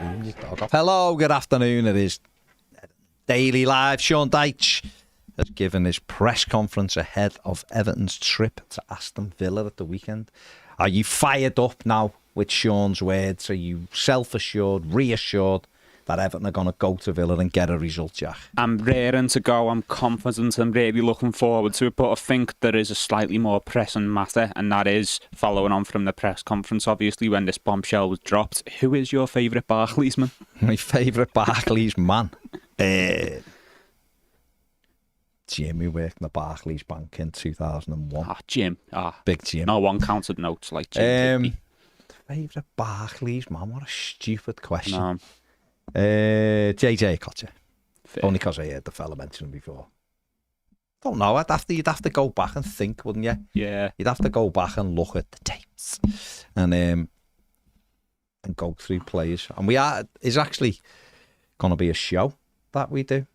Hello, good afternoon. It is Daily Live. Sean Dyche has given his press conference ahead of Everton's trip to Aston Villa at the weekend. Are you fired up now with Sean's words? Are you self-assured, reassured that Everton are going to go to Villa and get a result, Jack? I'm raring to go. I'm confident. I'm really looking forward to it. But I think there is a slightly more pressing matter, and that is following on from the press conference, obviously, when this bombshell was dropped. Who is your favourite Barclays man? My favourite Barclays man? Jim, who worked in the Barclays Bank in 2001. Jim. Big Jim. No one counted notes like Jim. Favourite Barclays man? What a stupid question. No. JJ Kocher. Only because I heard the fella mention him before. Don't know. You'd have to go back and think, wouldn't you? Yeah. You'd have to go back and look at the tapes and go through players. And is actually going to be a show that we do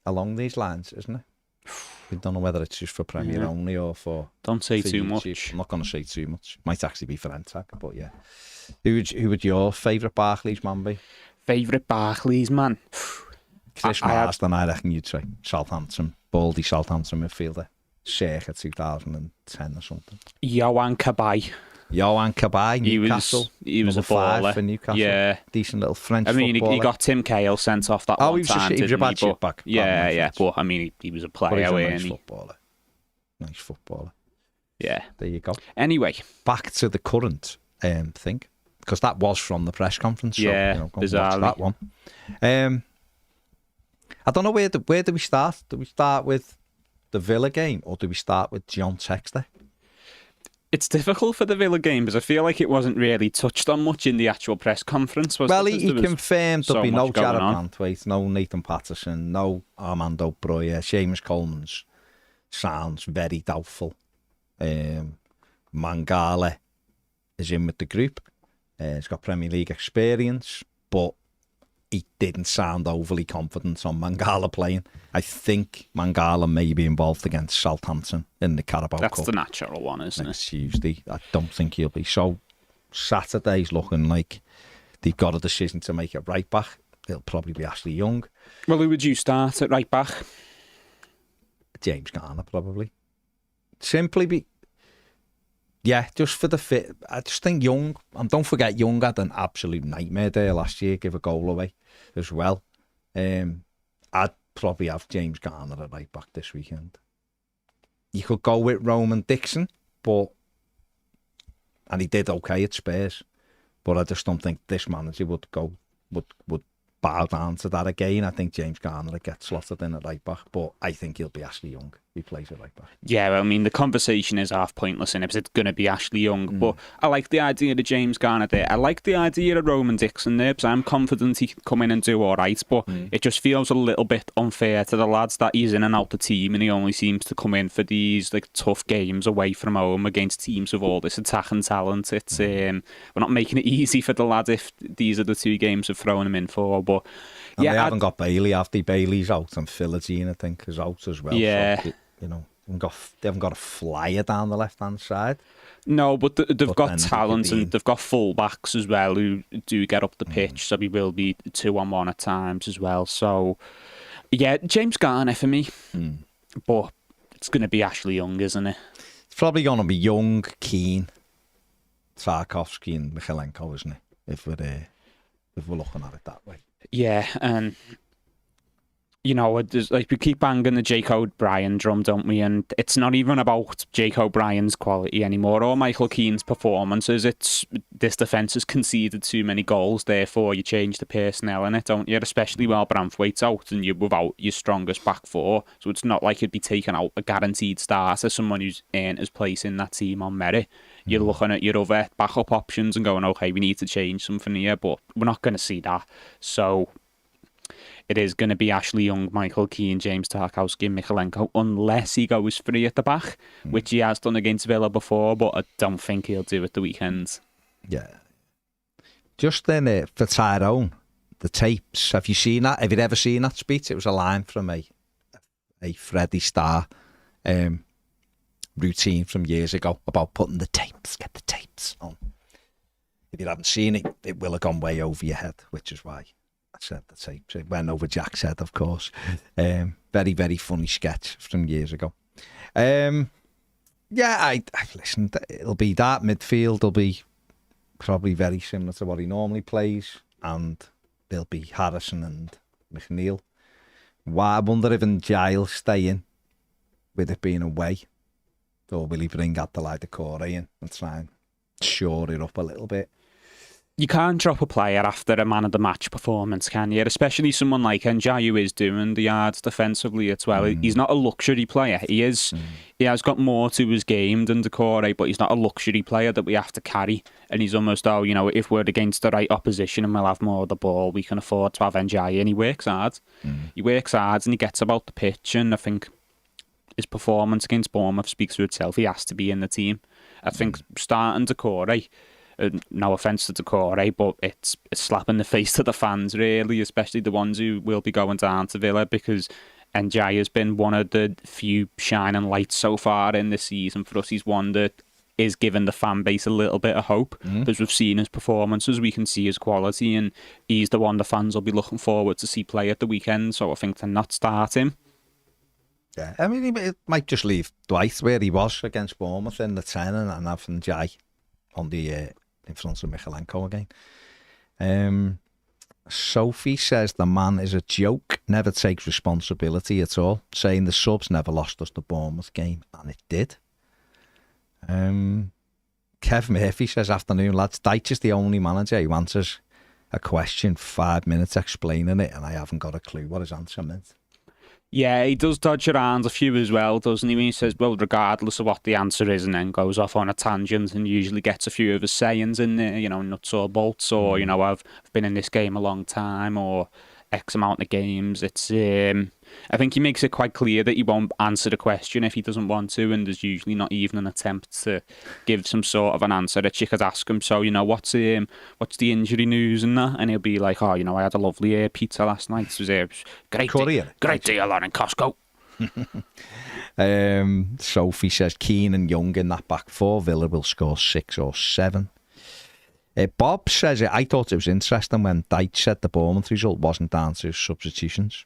along these lines, isn't it? We don't know whether it's just for Premier only or for. Don't say for too YouTube. much. I'm not going to say too much. Might actually be for NTAC, but yeah. Who would your favourite Barclays man be? Favourite Barclays man? Chris Marsden, I reckon you'd say. Southampton, Baldy Southampton midfielder. Circa 2010 or something. Yohan Cabaye. Yohan Cabaye, Newcastle. He was a baller. baller For Newcastle. Yeah. Decent little French he footballer. got Tim Cahill sent off that one time, he was a bad shit back. Yeah. But, I mean, he was a player, but he's a nice footballer. Yeah. There you go. Anyway. Back to the current thing. Because that was from the press conference. So, go bizarrely. watch that one. I don't know, where do we start? Do we start with the Villa game or do we start with John Textor? It's difficult for the Villa game because I feel like it wasn't really touched on much in the actual press conference. Well, he confirmed there'll be no Jared Brantwaite, no Nathan Patterson, no Armando Broja. Seamus Coleman's sounds very doubtful. Mangala is in with the group. He's got Premier League experience, but he didn't sound overly confident on Mangala playing. I think Mangala may be involved against Southampton in the Carabao Cup. That's the natural one, isn't it? Next Tuesday. I don't think he'll be. So Saturday's looking like they've got a decision to make at right back. It'll probably be Ashley Young. Well, who would you start at right back? James Garner, probably. Just for the fit. I just think Young, and don't forget Young had an absolute nightmare there last year, give a goal away as well. I'd probably have James Garner at right back this weekend. You could go with Roman Dixon, and he did okay at Spurs, but I just don't think this manager would bow down to that again. I think James Garner would get slotted in at right back, but I think he'll be Ashley Young. He plays at right back. Yeah, well, I mean, the conversation is half pointless in it because it's going to be Ashley Young, but I like the idea of James Garner there. I like the idea of Roman Dixon there because I'm confident he can come in and do all right, but it just feels a little bit unfair to the lads that he's in and out the team and he only seems to come in for these tough games away from home against teams with all this attacking talent. It's we're not making it easy for the lad if these are the two games we've thrown him in for, but they haven't got Bailey, have they? Bailey's out and Philogene, I think, is out as well. Yeah. So, they haven't got a flyer down the left-hand side. No, but they've got talent and they've got full-backs as well who do get up the pitch, so he will be 2-on-1 at times as well. So, yeah, James Garner for me. But it's going to be Ashley Young, isn't it? It's probably going to be Young, Keane, Tarkovsky and Michalenko, isn't it? If we're looking at it that way. Yeah, and we keep banging the Jake O'Brien drum, don't we? And it's not even about Jake O'Brien's quality anymore or Michael Keane's performances. It's this defence has conceded too many goals, therefore you change the personnel in it, don't you? Especially while Brantwaite's out and you're without your strongest back four. So it's not like you'd be taking out a guaranteed starter, someone who's earned his place in that team on merit. You're looking at your other backup options and going, okay, we need to change something here, but we're not going to see that. So it is going to be Ashley Young, Michael Keane, James Tarkowski and Michalenko, unless he goes free at the back, which he has done against Villa before, but I don't think he'll do at the weekend. Yeah. Just then, for Tyrone, the tapes, have you seen that? Have you ever seen that speech? It was a line from a Freddie Starr routine from years ago about putting the tapes, get the tapes on. if you haven't seen it, it will have gone way over your head, which is why I said the tape. It went over Jack's head, of course. Very, very funny sketch from years ago. Yeah, I listen, it'll be that midfield. It'll be probably very similar to what he normally plays, and there'll be Harrison and McNeil. I wonder if Giles stay in with it being away, or will he bring Adelaide Corey in and try and shore it up a little bit? You can't drop a player after a man of the match performance, can you? Especially someone like Ndiaye, who is doing the yards defensively as well. He's not a luxury player. He is. He has got more to his game than Decore, but he's not a luxury player that we have to carry. And he's almost, if we're against the right opposition and we'll have more of the ball, we can afford to have Ndiaye. And he works hard. He works hard and he gets about the pitch. And I think his performance against Bournemouth speaks for itself. He has to be in the team. I think starting Decore, no offence to Decore, but it's a slap in the face to the fans, really, especially the ones who will be going down to Villa, because Ndiaye has been one of the few shining lights so far in this season for us. He's one that is giving the fan base a little bit of hope, because we've seen his performances, we can see his quality, and he's the one the fans will be looking forward to see play at the weekend. So I think to not start him. Yeah, I mean, he might just leave Dwight where he was against Bournemouth in the 10 and have Ndiaye on the in front of Michalenko again. Sophie says the man is a joke, never takes responsibility at all, saying the subs never lost us the Bournemouth game, and it did. Kev Murphy says, afternoon lads, Dyche is the only manager who answers a question 5 minutes explaining it, and I haven't got a clue what his answer meant. Yeah, he does dodge around a few as well, doesn't he? When he says, well, regardless of what the answer is, and then goes off on a tangent and usually gets a few of his sayings in there, nuts or bolts, or, I've been in this game a long time, or X amount of games. It's, I think he makes it quite clear that he won't answer the question if he doesn't want to, and there's usually not even an attempt to give some sort of an answer that you could ask him. So, what's the injury news and that? And he'll be like, I had a lovely pizza last night. It was great deal on in Costco. Sophie says Keane and Young in that back four. Villa will score 6 or 7. Bob says, I thought it was interesting when Dyche said the Bournemouth result wasn't down to substitutions.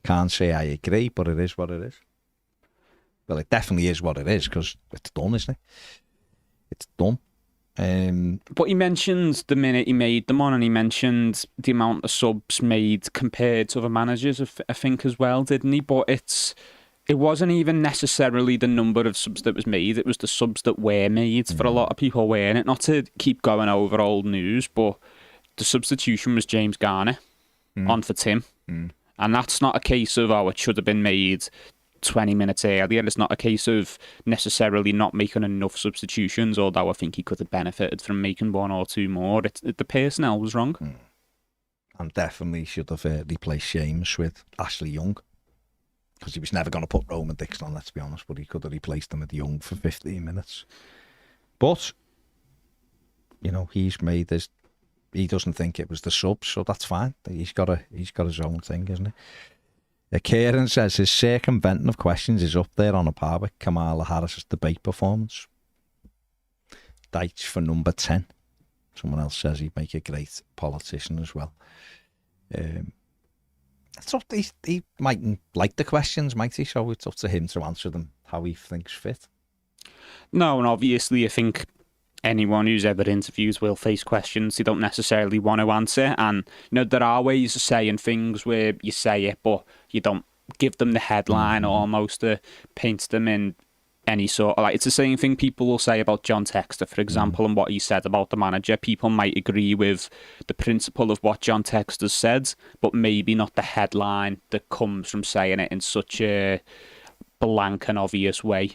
Can't say I agree, but it is what it is. Well, it definitely is what it is, because it's done, isn't it? It's done. But he mentioned the minute he made them on, and he mentioned the amount of subs made compared to other managers, I think, as well, didn't he? But it wasn't even necessarily the number of subs that was made, it was the subs that were made for a lot of people, weren't it? Not to keep going over old news, but the substitution was James Garner on for Tim. And that's not a case of, it should have been made 20 minutes earlier. It's not a case of necessarily not making enough substitutions, although I think he could have benefited from making 1 or 2 more. The personnel was wrong. And definitely should have replaced James with Ashley Young, because he was never going to put Roman Dixon on, let's be honest, but he could have replaced him with Young for 15 minutes. But, he's made this. He doesn't think it was the sub, so that's fine. He's got his own thing, isn't he? Kieran says his circumventing of questions is up there on a par with Kamala Harris's debate performance. Dyche for number 10. Someone else says he'd make a great politician as well. It's up to, he mightn't like the questions, might he? So it's up to him to answer them how he thinks fit. No, and obviously I think anyone who's ever interviewed will face questions they don't necessarily want to answer, and there are ways of saying things where you say it but you don't give them the headline almost to paint them in any sort of, it's the same thing people will say about John Textor, for example, and what he said about the manager. People might agree with the principle of what John Textor said, but maybe not the headline that comes from saying it in such a blank and obvious way.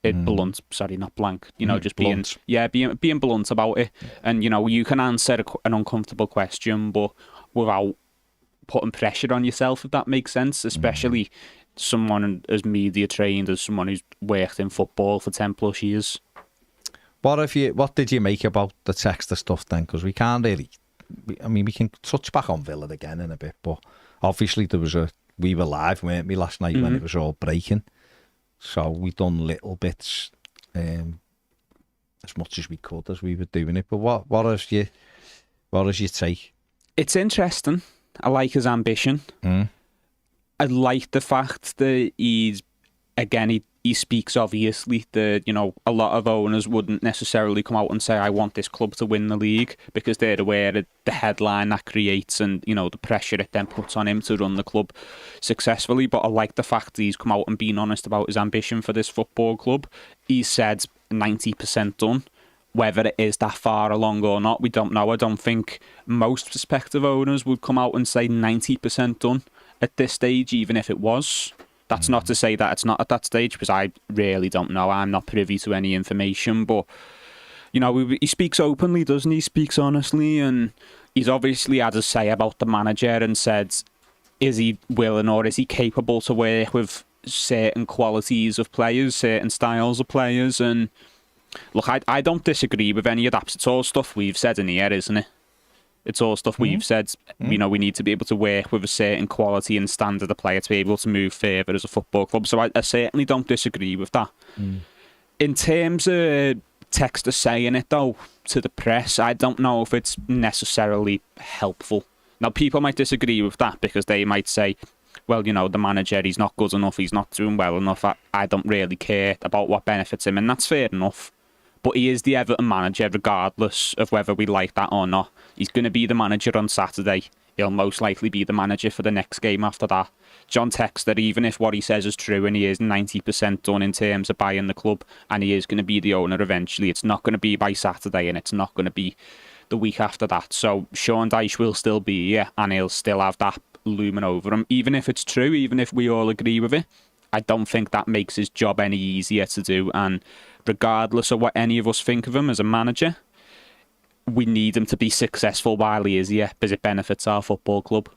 Blunt, sorry, not blank. Just blunt. being blunt about it. And you can answer an uncomfortable question, but without putting pressure on yourself, if that makes sense. Especially someone as media trained as someone who's worked in football for 10 plus years. What did you make about the Textor stuff then? Because we can't really. We can touch back on Villa again in a bit, but obviously we were live, weren't we, last night when it was all breaking. So we done little bits. as much as we could as we were doing it. But what is your take? It's interesting. I like his ambition. I like the fact that he speaks obviously that, a lot of owners wouldn't necessarily come out and say, I want this club to win the league, because they're aware of the headline that creates and, the pressure it then puts on him to run the club successfully. But I like the fact that he's come out and been honest about his ambition for this football club. He said 90% done. Whether it is that far along or not, we don't know. I don't think most prospective owners would come out and say 90% done at this stage, even if it was. That's not to say that it's not at that stage, because I really don't know. I'm not privy to any information. But, he speaks openly, doesn't he? He speaks honestly, and he's obviously had a say about the manager and said, is he willing or is he capable to work with certain qualities of players, certain styles of players. And look, I don't disagree with any of that. It's all stuff we've said in here, isn't it? It's all stuff we've said. We need to be able to work with a certain quality and standard of player to be able to move further as a football club. So I certainly don't disagree with that. In terms of Textor saying it, though, to the press, I don't know if it's necessarily helpful. Now, people might disagree with that because they might say, well, the manager, he's not good enough, he's not doing well enough, I don't really care about what benefits him, and that's fair enough. But he is the Everton manager, regardless of whether we like that or not. He's going to be the manager on Saturday. He'll most likely be the manager for the next game after that. John Textor, even if what he says is true and he is 90% done in terms of buying the club and he is going to be the owner eventually, it's not going to be by Saturday and it's not going to be the week after that. So Sean Dyche will still be here and he'll still have that looming over him. Even if it's true, even if we all agree with it, I don't think that makes his job any easier to do. And regardless of what any of us think of him as a manager, we need him to be successful while he is here because it benefits our football club.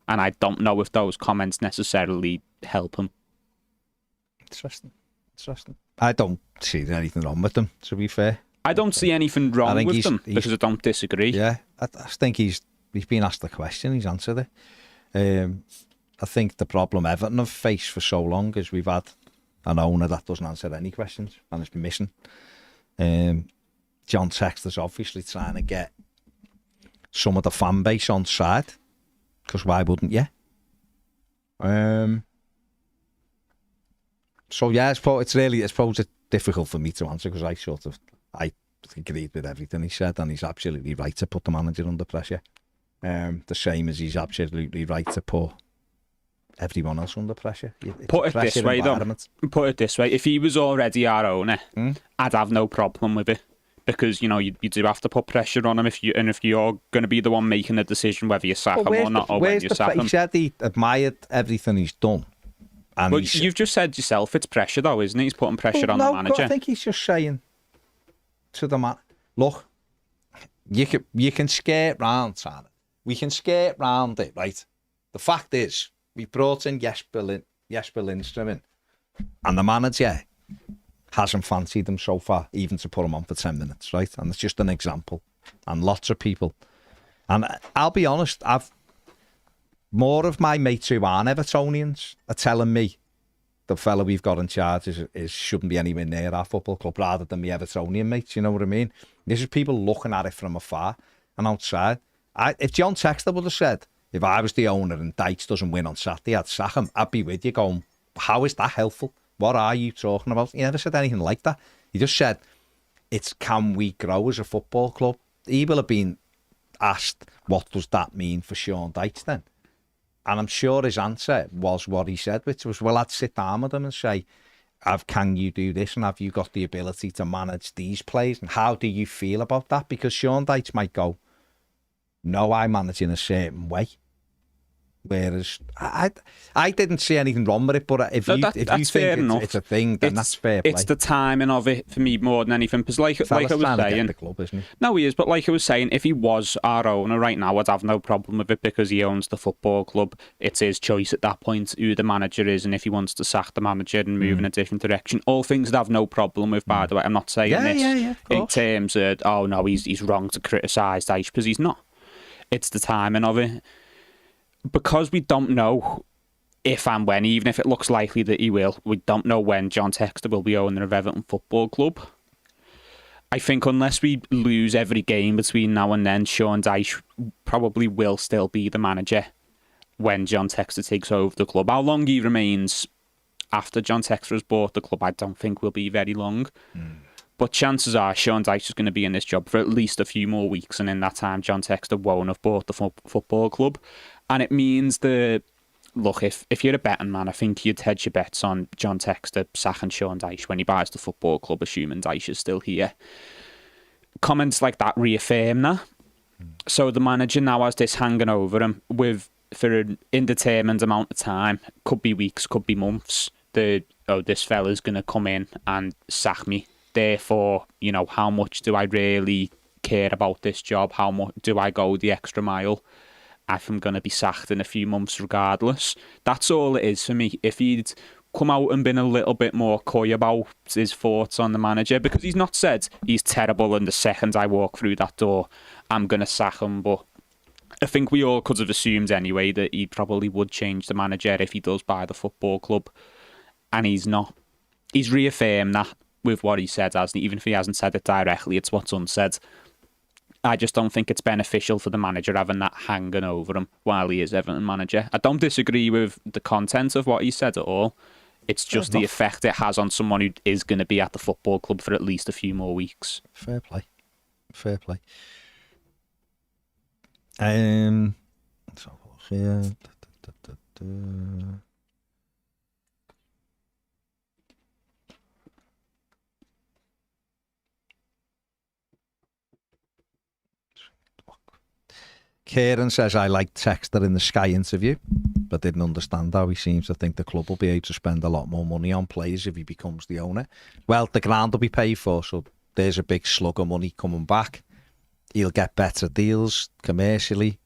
And I don't know if those comments necessarily help him. Interesting. I don't see anything wrong with them, to be fair. I don't see anything wrong with them because I don't disagree. Yeah, I think he's been asked the question, he's answered it. I think the problem Everton have faced for so long is we've had an owner that doesn't answer any questions and it's been missing. John Textor's obviously trying to get some of the fan base on side, because why wouldn't you? So yeah, it's probably difficult for me to answer because I agreed with everything he said, and he's absolutely right to put the manager under pressure. The same as he's absolutely right to put everyone else under pressure. Put it this way, if he was already our owner, I'd have no problem with it. Because, you do have to put pressure on him if you're going to be the one making the decision whether you sack him or not, or when you sack him. He said he admired everything he's done. Well, you've just said yourself it's pressure, though, isn't it? He's putting pressure on the manager. I think he's just saying to the man, look, you can skate round, Simon. We can skate round it, right? The fact is, we brought in Jesper Lindstrom in, and the manager hasn't fancied him so far, even to put him on for 10 minutes, right? And it's just an example. And lots of people. And I'll be honest, more of my mates who aren't Evertonians are telling me the fella we've got in charge shouldn't be anywhere near our football club, rather than the Evertonian mates, you know what I mean? This is people looking at it from afar and outside. If John Textor would have said, if I was the owner and Dyche doesn't win on Saturday, I'd sack him, I'd be with you going, how is that helpful? What are you talking about? He never said anything like that. He just said, it's can we grow as a football club? He will have been asked, what does that mean for Sean Dyche then? And I'm sure his answer was what he said, which was, well, I'd sit down with him and say, can you do this? And have you got the ability to manage these players? And how do you feel about that? Because Sean Dyche might go, no, I manage in a certain way. Whereas I didn't see anything wrong with it, but if you think it's a thing, then that's fair play. It's the timing of it for me more than anything. Because like I was saying, the club, isn't he? No, he is. But like I was saying, if he was our owner right now, I'd have no problem with it because he owns the football club. It's his choice at that point who the manager is, and if he wants to sack the manager and move in a different direction, all things I'd have no problem with. By the way, I'm not saying this in terms of he's wrong to criticise Dyche, because he's not. It's the timing of it. Because we don't know if and when, even if it looks likely that he will, we don't know when John Textor will be owner of Everton Football Club. I think unless we lose every game between now and then, Sean Dyche probably will still be the manager when John Textor takes over the club. How long he remains after John Textor has bought the club, I don't think will be very long. But chances are Sean Dyche is going to be in this job for at least a few more weeks, and in that time, John Textor won't have bought the football club. And it means that, look, if you're a betting man, I think you'd hedge your bets on John Textor sacking Sean Dyche when he buys the football club, assuming Dyche is still here. Comments like that reaffirm that. So the manager now has this hanging over him for an indeterminate amount of time. Could be weeks, could be months. This fella's going to come in and sack me. Therefore, how much do I really care about this job? How much do I go the extra mile? If I'm going to be sacked in a few months regardless. That's all it is for me. If he'd come out and been a little bit more coy about his thoughts on the manager, because he's not said he's terrible and the second I walk through that door, I'm going to sack him. But I think we all could have assumed anyway that he probably would change the manager if he does buy the football club. And he's not. He's reaffirmed that with what he said, hasn't he? Even if he hasn't said it directly, it's what's unsaid. I just don't think it's beneficial for the manager having that hanging over him while he is Everton manager. I don't disagree with the content of what he said at all. It's just the effect it has on someone who is going to be at the football club for at least a few more weeks. Fair play. Let's have a look here. Kieran says, I liked Textor in the Sky interview, but didn't understand how he seems to think the club will be able to spend a lot more money on players if he becomes the owner. Well, the ground will be paid for, so there's a big slug of money coming back. He'll get better deals commercially,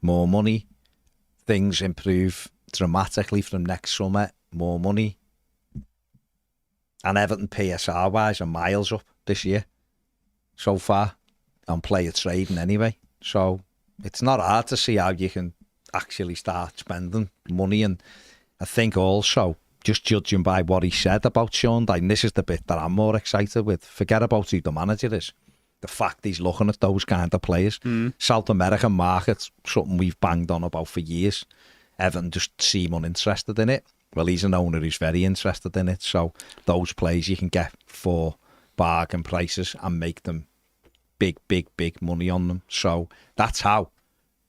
more money. Things improve dramatically from next summer, more money. And Everton PSR-wise are miles up this year so far on player trading anyway. So it's not hard to see how you can actually start spending money. And I think also, just judging by what he said about Sean Dyche, and this is the bit that I'm more excited with, forget about who the manager is. The fact he's looking at those kind of players. South American markets, something we've banged on about for years. Everton just seem uninterested in it. Well, he's an owner who's very interested in it. So those players you can get for bargain prices and make them big money on them. So that's how.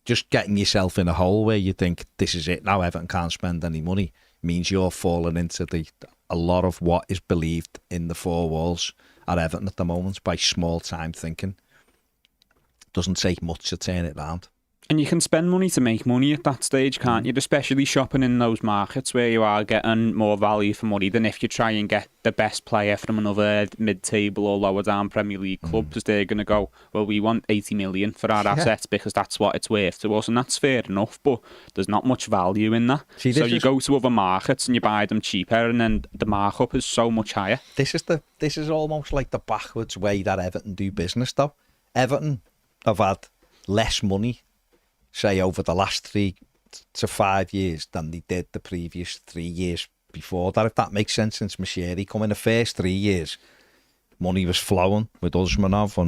Just getting yourself in a hole where you think this is it now, Everton can't spend any money, means you're falling into a lot of what is believed in the four walls at Everton at the moment by small time thinking. Doesn't take much to turn it round. And you can spend money to make money at that stage, can't you? Especially shopping in those markets where you are getting more value for money than if you try and get the best player from another mid-table or lower down Premier League club, because they're going to go, well, we want 80 million for our assets because that's what it's worth to us, and that's fair enough, but there's not much value in that. So you go to other markets and you buy them cheaper, and then the markup is so much higher. This is almost like the backwards way that Everton do business, though. Everton have had less money, say, over the last 3 to 5 years than they did the previous 3 years before that, if that makes sense, since Mashiri come in. The first 3 years, money was flowing with Usmanov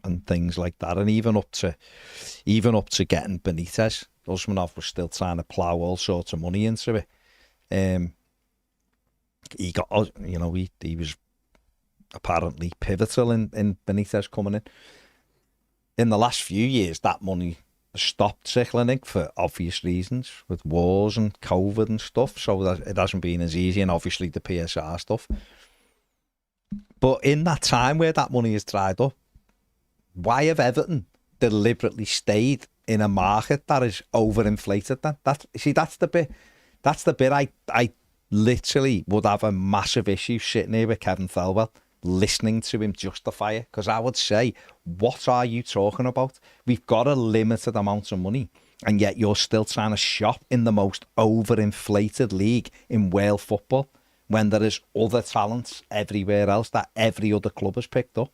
and things like that, and even up to getting Benitez. Usmanov was still trying to plough all sorts of money into it. He got, he was apparently pivotal in Benitez coming in. In the last few years, that money stopped trickling for obvious reasons, with wars and COVID and stuff, so that it hasn't been as easy, and obviously the PSR stuff. But in that time where that money is dried up, why have Everton deliberately stayed in a market that is overinflated? That's the bit I literally would have a massive issue sitting here with Kevin Thelwell, listening to him justify it, because I would say, what are you talking about? We've got a limited amount of money, and yet you're still trying to shop in the most overinflated league in world football when there is other talents everywhere else that every other club has picked up.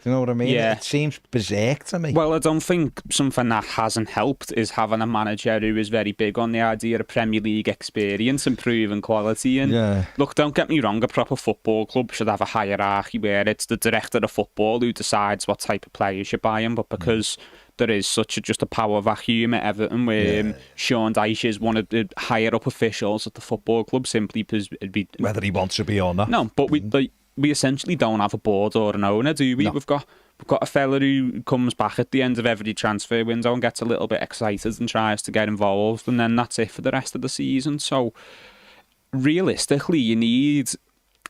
Do you know what I mean? Yeah. It seems berserk to me. Well, I don't think something that hasn't helped is having a manager who is very big on the idea of Premier League experience and proven quality. And look, don't get me wrong, a proper football club should have a hierarchy where it's the director of football who decides what type of players you're buying. But because there is just a power vacuum at Everton where Sean Dyche is one of the higher up officials at the football club simply because it'd be... Whether he wants to be or not. No, but we essentially don't have a board or an owner, do we? No. We've got a fella who comes back at the end of every transfer window and gets a little bit excited and tries to get involved, and then that's it for the rest of the season. So realistically, you need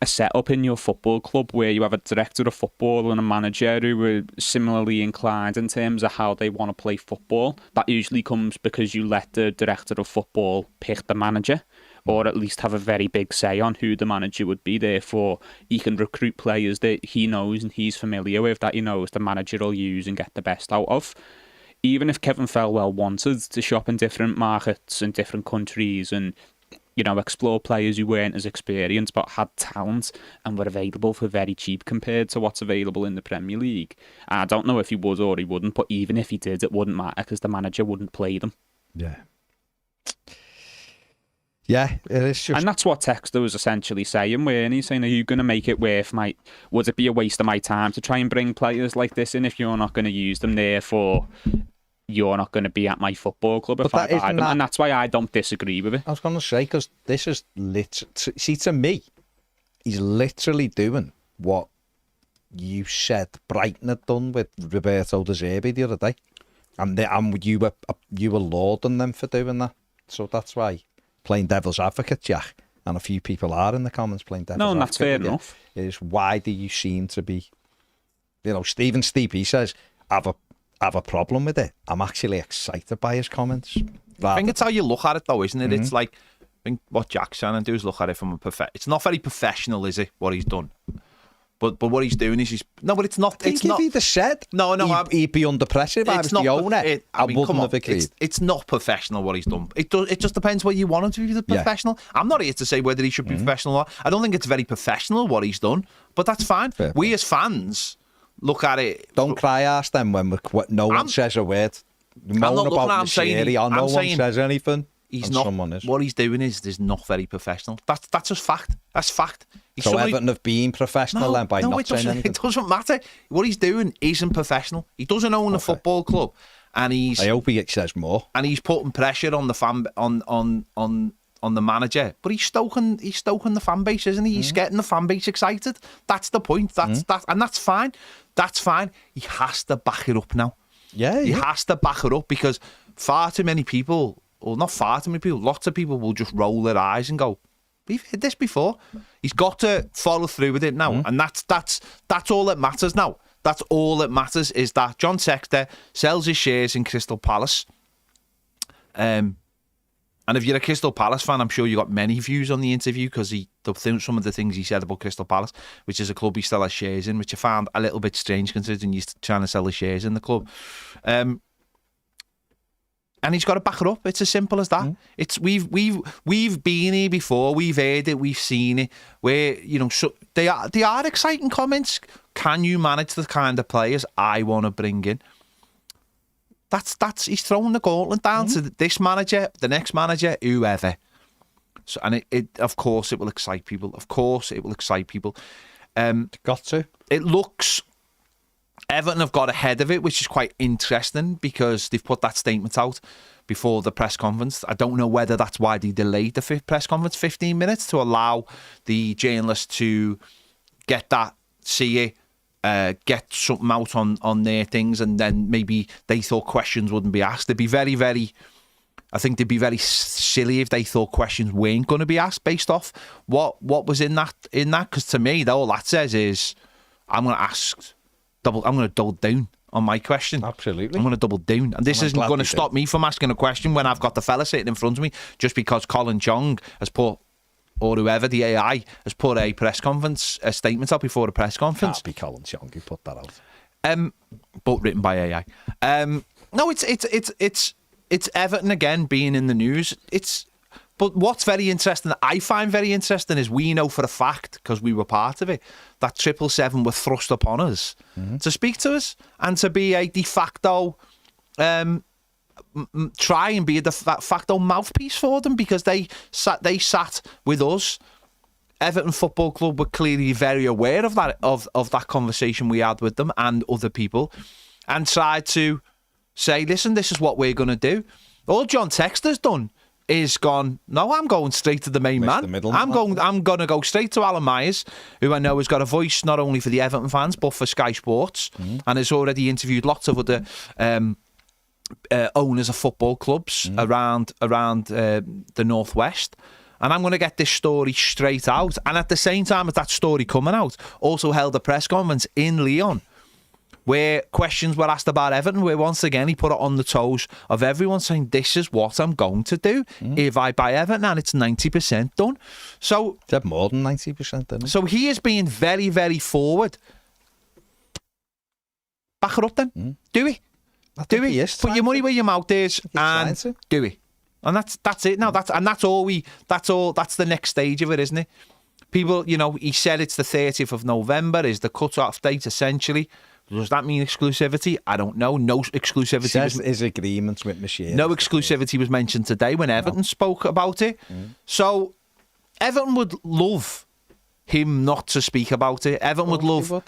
a setup in your football club where you have a director of football and a manager who are similarly inclined in terms of how they want to play football. That usually comes because you let the director of football pick the manager, or at least have a very big say on who the manager would be. Therefore, he can recruit players that he knows and he's familiar with, that he knows the manager will use and get the best out of. Even if Kevin Felwell wanted to shop in different markets in different countries and, you know, explore players who weren't as experienced but had talent and were available for very cheap compared to what's available in the Premier League, I don't know if he would or he wouldn't, but even if he did, it wouldn't matter because the manager wouldn't play them. Yeah. Yeah, it is just... And that's what Textor was essentially saying, weren't he? Saying, are you going to make it worth would it be a waste of my time to try and bring players like this in if you're not going to use them? Therefore, you're not going to be at my football club if I buy them. And that's why I don't disagree with it. I was going to say, because this is see, to me, he's literally doing what you said Brighton had done with Roberto De Zerbi the other day. And you were lauding them for doing that. So that's why... Playing devil's advocate, Jack, and a few people are in the comments playing devil's advocate. No, that's fair enough. Is why do you seem to be, you know, Stephen Steepy says, have a problem with it. I'm actually excited by his comments. I think it's how you look at it, though, isn't it? It's like, I think what Jack's trying to do is look at it from it's not very professional, is it, what he's done? But what he's doing is but it's not. It's not. If he'd have said, he'd be under pressure. If I was the owner, I wouldn't have agreed. It's not professional what he's done. It just depends what you want him to be professional. Yeah. I'm not here to say whether he should be professional or not. I don't think it's very professional what he's done, but that's fine. Fair we as fans look at it. Don't cry ass them when no one says a word. Moan about the series, or no one says anything. He's not. What he's doing is not very professional. That's just fact. That's fact. So Everton have been professional then by not saying anything? It doesn't matter. What he's doing isn't professional. He doesn't own a football club, and I hope he says more. And he's putting pressure on the fan on the manager, but he's stoking the fan base, isn't he? He's getting the fan base excited. That's the point. That's fine. That's fine. He has to back it up now. Yeah, he has to back it up because far too many people. Well, not far too many people. Lots of people will just roll their eyes and go, "We've heard this before." He's got to follow through with it now, and that's all that matters now. That's all that matters is that John Textor sells his shares in Crystal Palace. And if you're a Crystal Palace fan, I'm sure you got many views on the interview because some of the things he said about Crystal Palace, which is a club he still has shares in, which I found a little bit strange considering he's trying to sell his shares in the club. And he's got to back it up. It's as simple as that. It's we've been here before. We've heard it. We've seen it. Where so they are exciting comments. Can you manage the kind of players I want to bring in? That's he's throwing the gauntlet down to this manager, the next manager, whoever. So and it of course it will excite people. Of course it will excite people. Got to. It looks. Everton have got ahead of it, which is quite interesting because they've put that statement out before the press conference. I don't know whether that's why they delayed the press conference 15 minutes to allow the journalists to get that, see it, get something out on their things, and then maybe they thought questions wouldn't be asked. I think they'd be very silly if they thought questions weren't going to be asked based off what was in that. Because to me, all that says is, I'm going to double down on my question. Absolutely. I'm going to double down. And this isn't going to stop me from asking a question when I've got the fella sitting in front of me just because Colin Chong has put, or whoever, the AI, has put a statement out before the press conference. Can't be Colin Chong who put that out. But written by AI. No, it's Everton again being in the news. But what's very interesting, that I find very interesting, is we know for a fact, because we were part of it, that 777 were thrust upon us to speak to us and to be a de facto, try and be a de facto mouthpiece for them, because they sat with us. Everton Football Club were clearly very aware of that that conversation we had with them and other people, and tried to say, listen, this is what we're going to do. All John Textor's done is gone, no, I'm going straight to the main man. I'm going to go straight to Alan Myers, who I know has got a voice not only for the Everton fans but for Sky Sports, and has already interviewed lots of other owners of football clubs around the Northwest. And I'm going to get this story straight out. And at the same time as that story coming out, also held a press conference in Lyon, where questions were asked about Everton, where once again he put it on the toes of everyone, saying, this is what I'm going to do if I buy Everton, and it's 90% done. So it's more than 90%, didn't it? So he is being very, very forward. Back it up then. Do it. Do it. Put your money where your mouth is and do it. And that's it. Now that's the next stage of it, isn't it? People, he said it's the 30th of November is the cut-off date, essentially. Does that mean exclusivity? I don't know. No exclusivity. Says his agreements with Machine. No exclusivity was mentioned today when Everton spoke about it. So Everton would love him not to speak about it. Everton would love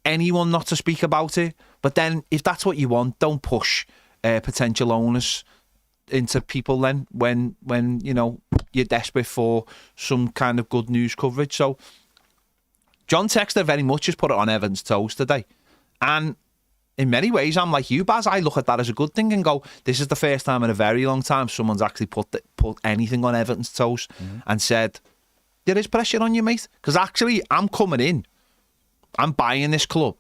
anyone not to speak about it. But then, if that's what you want, don't push potential owners into people then when you're desperate for some kind of good news coverage. So John Textor very much has put it on Everton's toes today. And in many ways, I'm like you, Baz. I look at that as a good thing and go, this is the first time in a very long time someone's actually put anything on Everton's toes and said, there is pressure on you, mate. Because actually, I'm coming in. I'm buying this club.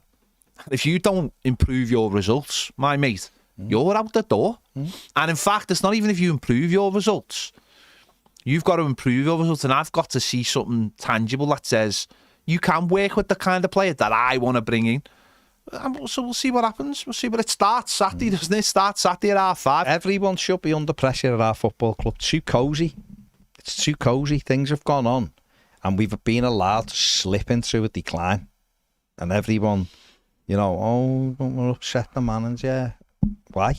If you don't improve your results, my mate, you're out the door. And in fact, it's not even if you improve your results. You've got to improve your results. And I've got to see something tangible that says you can work with the kind of player that I want to bring in. So we'll see what happens. We'll see, but it starts Saturday, doesn't it? Starts Saturday at 5:30. Everyone should be under pressure at our football club. It's too cosy. It's too cosy. Things have gone on, and we've been allowed to slip into a decline. And everyone, we're upset the manager. Why?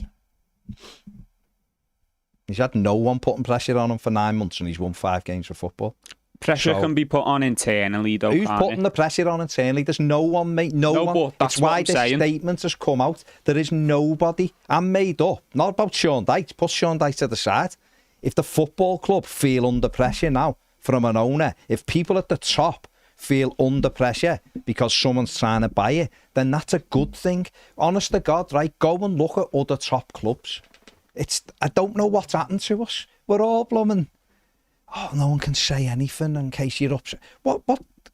He's had no one putting pressure on him for 9 months, and he's won 5 games of football. Pressure can be put on internally, though. Who's putting the pressure on internally? There's no one, mate. No one. But that's why this statement has come out. There is nobody. I'm made up. Not about Sean Dyche. Put Sean Dyche to the side. If the football club feel under pressure now from an owner, if people at the top feel under pressure because someone's trying to buy it, then that's a good thing. Honest to God, right? Go and look at other top clubs. I don't know what's happened to us. We're all blooming. Oh, no one can say anything in case you're upset. What?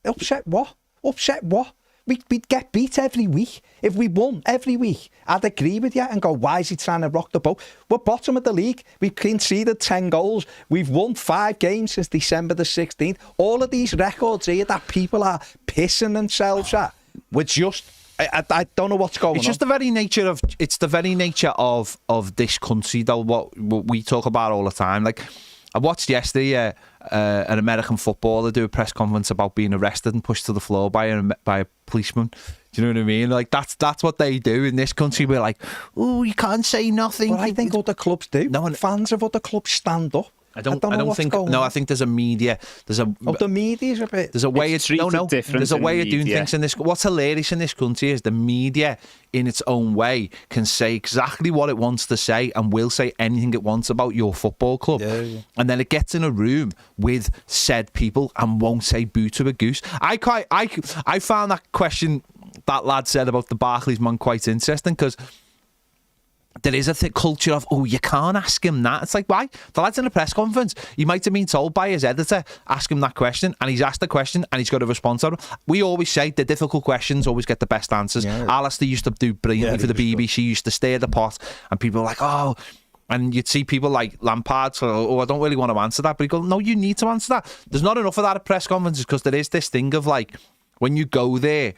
Upset what? Upset what? We'd get beat every week. If we won every week, I'd agree with you and go, why is he trying to rock the boat? We're bottom of the league. We've conceded 10 goals. We've won 5 games since December the 16th. All of these records here that people are pissing themselves at. We're just... I don't know what's going on. It's just the very nature of this country, though, what we talk about all the time. Like, I watched yesterday an American footballer do a press conference about being arrested and pushed to the floor by a policeman. Do you know what I mean? Like, that's what they do in this country. We're like, oh, you can't say nothing. Well, I think other clubs do. No, fans of other clubs stand up. I don't think. No, I think there's a media. The media's a bit. There's a way There's a way of doing things in this. What's hilarious in this country is the media, in its own way, can say exactly what it wants to say and will say anything it wants about your football club. Yeah. And then it gets in a room with said people and won't say boo to a goose. I found that question that lad said about the Barclays man quite interesting, because there is a culture of, you can't ask him that. It's like, why? The lad's in a press conference. He might have been told by his editor, ask him that question, and he's asked the question and he's got a response on it. We always say the difficult questions always get the best answers. Yeah. Alistair used to do brilliantly for the BBC, used to stir the pot, and people were like, oh... And you'd see people like Lampard, so, I don't really want to answer that. But you go, no, you need to answer that. There's not enough of that at press conferences, because there is this thing of like, when you go there,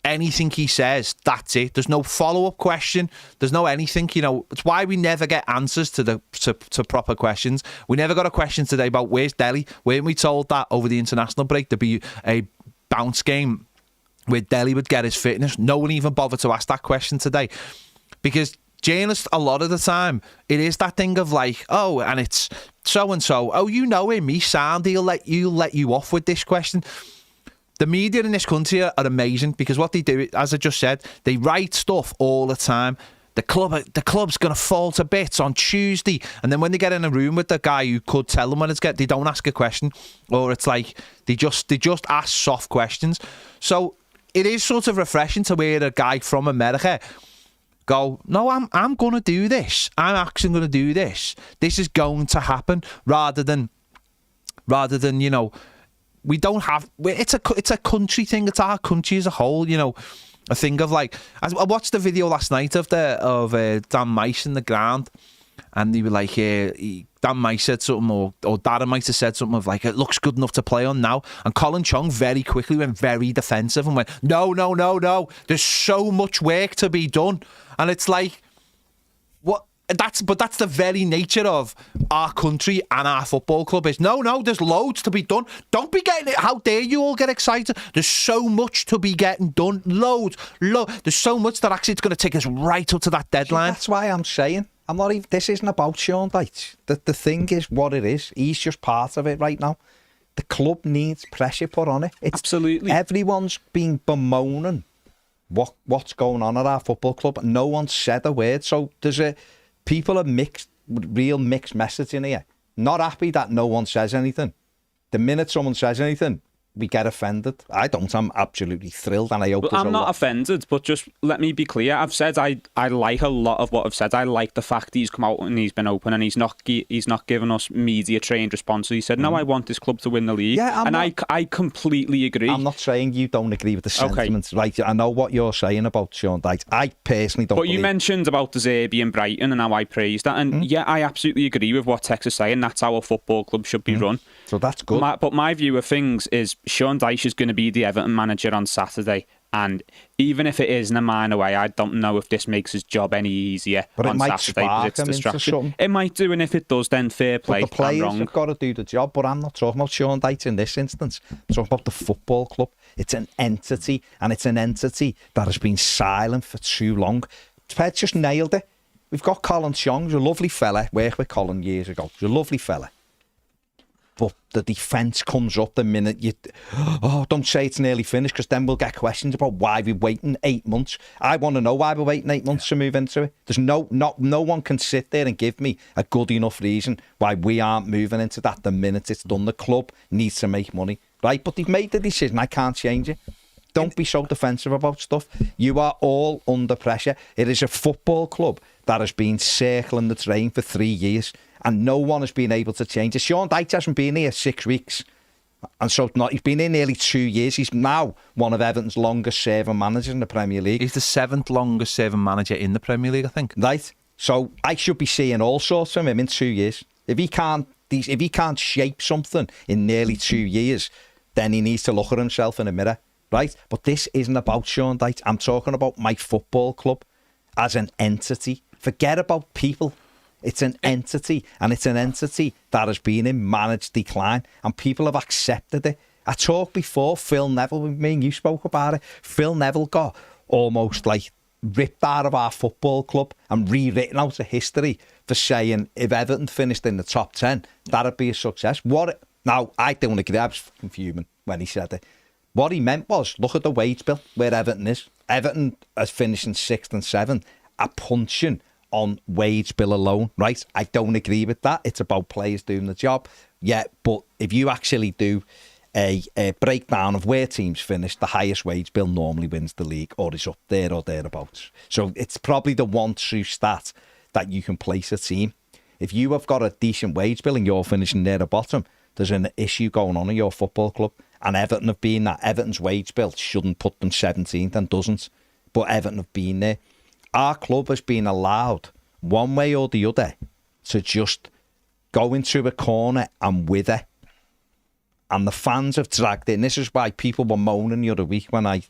anything he says, that's it. There's no follow-up question. There's no anything, you know. It's why we never get answers to proper questions. We never got a question today about where's Delhi. Weren't we told that over the international break there'd be a bounce game where Delhi would get his fitness? No one even bothered to ask that question today. Because journalists, a lot of the time, it is that thing of like, oh, and it's so-and-so. Oh, you know him, he's sound, he'll let you off with this question. The media in this country are amazing because what they do, as I just said, they write stuff all the time. The club's going to fall to bits on Tuesday. And then when they get in a room with the guy who could tell them when it's they don't ask a question. Or it's like they just ask soft questions. So it is sort of refreshing to hear a guy from America go, no, I'm going to do this. I'm actually going to do this. This is going to happen rather than, you know, we don't have. It's a country thing. It's our country as a whole. You know, a thing of like. I watched the video last night of Dan Mice in the ground, and they were like, Dan Mice said something, or Darren might have said something of like, it looks good enough to play on now. And Colin Chong very quickly went very defensive and went, no. There's so much work to be done, and it's like, what? That's the very nature of our country and our football club is no, there's loads to be done. Don't be getting it. How dare you all get excited? There's so much to be getting done. Loads. There's so much that actually it's going to take us right up to that deadline. That's why I'm saying I'm not even. This isn't about Sean Dyche. The thing is what it is. He's just part of it right now. The club needs pressure put on it. Absolutely. Everyone's been bemoaning what's going on at our football club. No one's said a word. So people are mixed, real mixed message in here. Not happy that no one says anything. The minute someone says anything, we get offended. I don't. I'm absolutely thrilled, and I hope. I'm not offended, but just let me be clear. I've said I like a lot of what I've said. I like the fact he's come out and he's been open, and he's not given us media trained response. So he said, "No, I want this club to win the league." Yeah, I completely agree. I'm not saying you don't agree with the sentiments, right? I know what you're saying about Sean Dyche. I personally don't. But you mentioned about De Zerbi and Brighton and how I praised that, and yeah, I absolutely agree with what Textor is saying. That's how a football club should be run. So that's good. But my view of things is Sean Dyche is going to be the Everton manager on Saturday, and even if it is in a minor way, I don't know if this makes his job any easier on Saturday because it's distraction. It might do, and if it does, then fair play. But the players have got to do the job, but I'm not talking about Sean Dyche in this instance. I'm talking about the football club. It's an entity, and it's an entity that has been silent for too long. Ted just nailed it. We've got Colin Chong, who's a lovely fella. Worked with Colin years ago. He's a lovely fella. But the defence comes up the minute you... Oh, don't say it's nearly finished, because then we'll get questions about why we're waiting 8 months. I want to know why we're waiting 8 months to move into it. There's no one can sit there and give me a good enough reason why we aren't moving into that the minute it's done. The club needs to make money, right? But they've made the decision. I can't change it. Don't be so defensive about stuff. You are all under pressure. It is a football club that has been circling the train for 3 years, and no one has been able to change it. Sean Dyche hasn't been here 6 weeks, and so he's been here nearly 2 years. He's now one of Everton's longest serving managers in the Premier League. He's the 7th longest serving manager in the Premier League, I think. Right. So I should be seeing all sorts from him in 2 years. If he can't shape something in nearly 2 years, then he needs to look at himself in a mirror. Right? But this isn't about Sean Dyche. I'm talking about my football club as an entity. Forget about people. It's an entity, and it's an entity that has been in managed decline, and people have accepted it. I talked before, Phil Neville, me and you spoke about it. Phil Neville got almost like ripped out of our football club and rewritten out of history for saying if Everton finished in the top 10, that'd be a success. Now, I don't agree. I was fucking fuming when he said it. What he meant was, look at the wage bill where Everton is. Everton is finishing 6th and 7th, are punching on wage bill alone, right? I don't agree with that. It's about players doing the job. Yeah, but if you actually do a breakdown of where teams finish, the highest wage bill normally wins the league, or is up there or thereabouts. So it's probably the one true stat that you can place a team. If you have got a decent wage bill and you're finishing near the bottom, there's an issue going on in your football club. And Everton have been that. Everton's wage bill shouldn't put them 17th and doesn't. But Everton have been there. Our club has been allowed, one way or the other, to just go into a corner and wither And the fans have dragged in. This is why people were moaning the other week when I